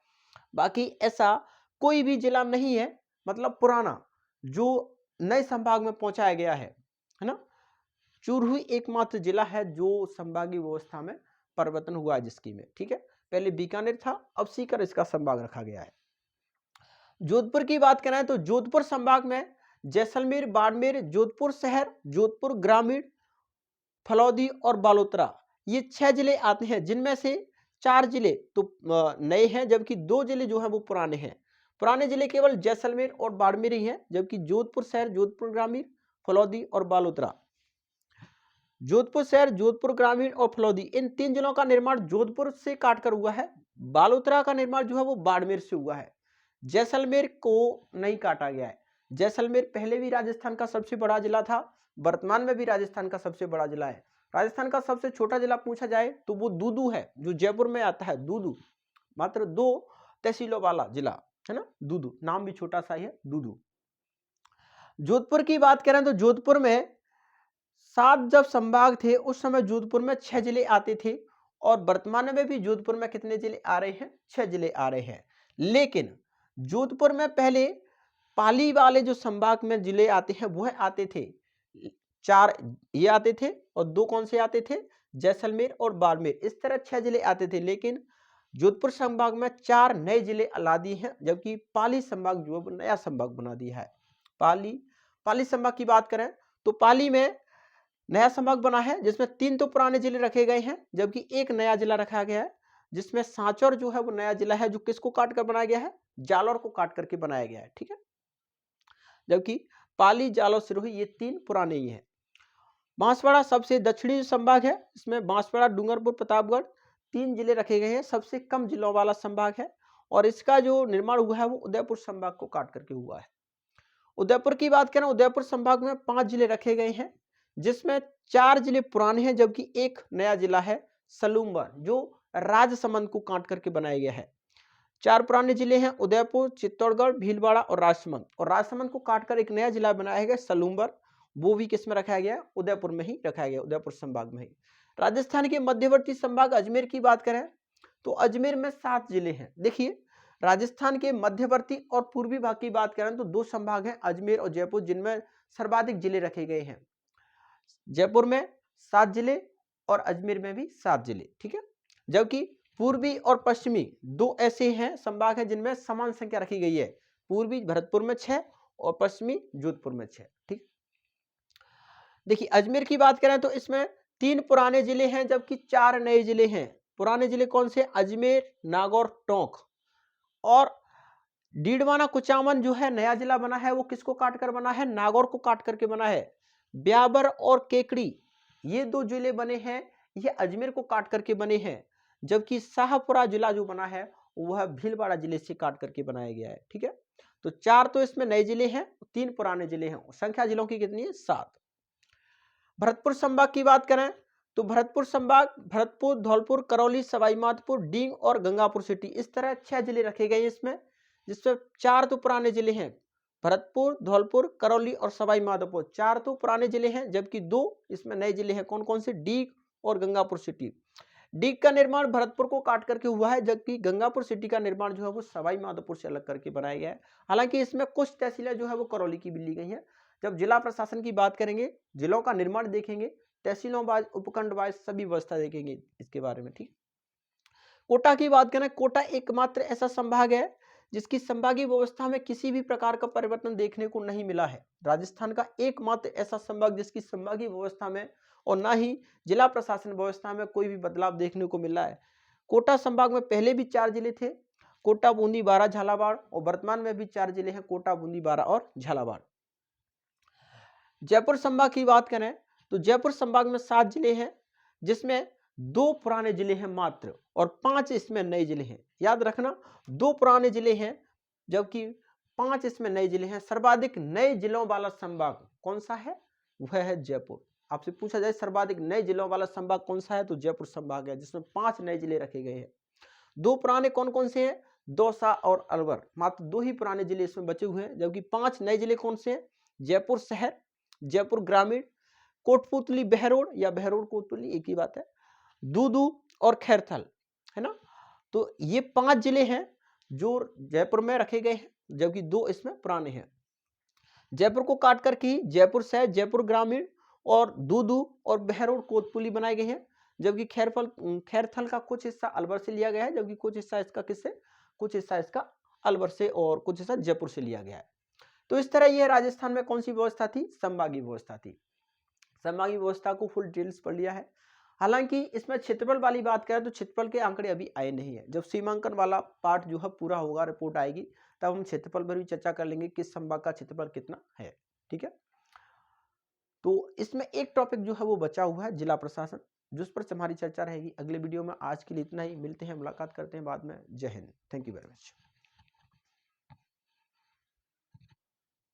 [SPEAKER 1] बाकी ऐसा कोई भी जिला नहीं है, मतलब पुराना जो नए संभाग में पहुंचाया गया है ना। चूरू ही एकमात्र जिला है जो संभागीय व्यवस्था में परिवर्तन हुआ है जिसकी में। ठीक है, पहले बीकानेर था, अब सीकर इसका संभाग रखा गया है। जोधपुर की बात करें तो जोधपुर संभाग में जैसलमेर, बाड़मेर, जोधपुर शहर, जोधपुर ग्रामीण, फलौदी और बालोतरा ये 6 जिले आते हैं, जिनमें से 4 जिले तो नए हैं जबकि 2 जिले जो हैं वो पुराने हैं। पुराने जिले केवल जैसलमेर और बाड़मेर ही हैं, जबकि जोधपुर शहर, जोधपुर ग्रामीण, फलौदी और बालोतरा। जोधपुर शहर, जोधपुर ग्रामीण और फलौदी इन 3 जिलों का निर्माण जोधपुर से काटकर हुआ है। बालोतरा का निर्माण जो है वो बाड़मेर से हुआ है। जैसलमेर को नहीं काटा गया है। जैसलमेर पहले भी राजस्थान का सबसे बड़ा जिला था, वर्तमान में भी राजस्थान का सबसे बड़ा जिला है। राजस्थान का सबसे छोटा जिला पूछा जाए तो वो दूदू है, जो जयपुर में आता है। दूदू मात्र 2 तहसीलों वाला जिला है ना, दूदू, नाम भी छोटा सा ही है, दूदू। जोधपुर की बात करें तो जोधपुर में 7 जब संभाग थे उस समय जोधपुर में 6 जिले आते थे, और वर्तमान में भी जोधपुर में कितने जिले आ रहे हैं, 6 जिले आ रहे हैं। लेकिन जोधपुर में पहले पाली वाले जो संभाग में जिले आते हैं वह आते थे 4 ये आते थे, और 2 कौन से आते थे, जैसलमेर और बाड़मेर। इस तरह 6 जिले आते थे, लेकिन जोधपुर संभाग में 4 नए जिले ला दिए हैं, जबकि पाली संभाग जो है नया संभाग बना दिया है। पाली संभाग की बात करें तो पाली में नया संभाग बना है जिसमें 3 तो पुराने जिले रखे गए हैं, जबकि एक नया जिला रखा गया है, जिसमें सांचौर जो है वो नया जिला है, जो किसको काट कर बनाया गया है, जालौर को काट करके बनाया गया है। ठीक है, जबकि पाली, जालौर, सिरोही ये 3 पुराने ही हैं। बांसवाड़ा सबसे दक्षिणी संभाग है, इसमें बांसवाड़ा, डूंगरपुर, प्रतापगढ़ 3 जिले रखे गए हैं, सबसे कम जिलों वाला संभाग है, और इसका जो निर्माण हुआ है वो उदयपुर संभाग को काट करके हुआ है। उदयपुर की बात करें, उदयपुर संभाग में 5 जिले रखे गए हैं, जिसमें 4 जिले पुराने हैं, जबकि एक नया जिला है सलूम्बर, जो राजसमंद को काट करके बनाया गया है। 4 पुराने जिले हैं उदयपुर, चित्तौड़गढ़, भीलवाड़ा और राजसमंद, और राजसमंद को काटकर एक नया जिला बनाया गया सलूम्बर, वो भी किस में रखा गया, उदयपुर में ही रखा गया, उदयपुर संभाग में ही। राजस्थान के मध्यवर्ती संभाग अजमेर की बात करें तो अजमेर में 7 जिले हैं। देखिए राजस्थान के मध्यवर्ती और पूर्वी भाग की बात करें तो 2 संभाग हैं, अजमेर और जयपुर, जिनमें सर्वाधिक जिले रखे गए हैं। जयपुर में 7 जिले और अजमेर में भी 7 जिले, ठीक है। जबकि पूर्वी और पश्चिमी 2 ऐसे हैं संभाग हैं जिनमें समान संख्या रखी गई है। पूर्वी भरतपुर में 6 और पश्चिमी जोधपुर में 6, ठीक। देखिए अजमेर की बात करें तो इसमें 3 पुराने जिले हैं जबकि 4 नए जिले हैं। पुराने जिले कौन से? अजमेर, नागौर, टोंक। और डीडवाना कुचामन जो है नया जिला बना है वो किसको काट कर बना है? नागौर को काट करके बना है। ब्यावर और केकड़ी ये 2 जिले बने हैं, ये अजमेर को काट करके बने हैं। जबकि शाहपुरा जिला जो बना है वह भीलवाड़ा जिले से काट करके बनाया गया है, ठीक है। तो 4 तो इसमें नए जिले हैं, 3 पुराने जिले हैं। संख्या जिलों की कितनी है? 7। भरतपुर संभाग की बात करें तो भरतपुर संभाग भरतपुर, धौलपुर, करौली, सवाईमाधोपुर, डींग और गंगापुर सिटी, इस तरह 6 जिले रखे गए हैं इसमें, जिसमें 4 तो पुराने जिले हैं। भरतपुर, धौलपुर, करौली और सवाईमाधोपुर 4 तो पुराने जिले हैं, जबकि 2 इसमें नए जिले हैं। कौन कौन से? डीग और गंगापुर सिटी। डीग का निर्माण भरतपुर को काट करके हुआ है, जबकि गंगापुर सिटी का निर्माण जो है वो सवाईमाधोपुर से अलग करके बनाया गया है। हालांकि इसमें कुछ तहसीलें जो है वो करौली की भी ली गई हैं। जब जिला प्रशासन की बात करेंगे, जिलों का निर्माण देखेंगे, तहसीलों वाइज, उपखंड वाइज सभी व्यवस्था देखेंगे इसके बारे में, ठीक। कोटा की बात करें, कोटा एकमात्र ऐसा संभाग है जिसकी संभागीय व्यवस्था में किसी भी प्रकार का परिवर्तन देखने को नहीं मिला है। राजस्थान का एकमात्र ऐसा संभाग जिसकी संभागीय व्यवस्था में और ना ही जिला प्रशासन व्यवस्था में कोई भी बदलाव देखने को मिला है। कोटा संभाग में पहले भी 4 जिले थे, कोटा, बूंदी, बारां, झालावाड़, और वर्तमान में भी 4 जिले हैं, कोटा, बूंदी, बारां और झालावाड़। जयपुर संभाग की बात करें तो जयपुर संभाग में 7 जिले हैं, जिसमें 2 पुराने जिले हैं मात्र और 5 इसमें नए जिले हैं। याद रखना, 2 पुराने जिले हैं जबकि 5 इसमें नए जिले हैं। सर्वाधिक नए जिलों वाला संभाग कौन सा है? वह है जयपुर। आपसे पूछा जाए सर्वाधिक नए जिलों वाला संभाग कौन सा है तो जयपुर संभाग है, जिसमें 5 नए जिले रखे गए हैं। 2 पुराने कौन कौन से हैं? दौसा और अलवर, मात्र 2 ही पुराने जिले इसमें बचे हुए हैं। जबकि 5 नए जिले कौन से हैं? जयपुर शहर, जयपुर ग्रामीण, कोटपुतली बहरोड या बहरोड कोटपुतली एक ही बात है, दूदू और खैरथल, है ना। तो ये 5 जिले हैं जो जयपुर में रखे गए हैं, जबकि 2 इसमें पुराने हैं। जयपुर को काट कर के जयपुर शहर, जयपुर ग्रामीण और दूदू और बहरोड कोतपुली बनाए गए हैं। जबकि खैरथल का कुछ हिस्सा अलवर से लिया गया है, जबकि कुछ हिस्सा इसका किससे? कुछ हिस्सा इसका अलवर से और कुछ हिस्सा जयपुर से लिया गया है। तो इस तरह यह राजस्थान में कौन सी व्यवस्था थी? संभागीय व्यवस्था थी। संभागीय व्यवस्था को फुल डिटेल्स पढ़ लिया है। हालांकि इसमें क्षेत्रफल वाली बात करें तो क्षेत्रफल के आंकड़े अभी आए नहीं है। जब सीमांकन वाला पार्ट जो है पूरा होगा, रिपोर्ट आएगी, तब हम क्षेत्रफल पर भी चर्चा कर लेंगे किस संभाग का क्षेत्रफल कितना है, ठीक है। तो इसमें एक टॉपिक जो है वो बचा हुआ है जिला प्रशासन, जिस पर हमारी चर्चा रहेगी अगले वीडियो में। आज के लिए इतना ही, मिलते हैं, मुलाकात करते हैं बाद में। जय Hind, thank you very much.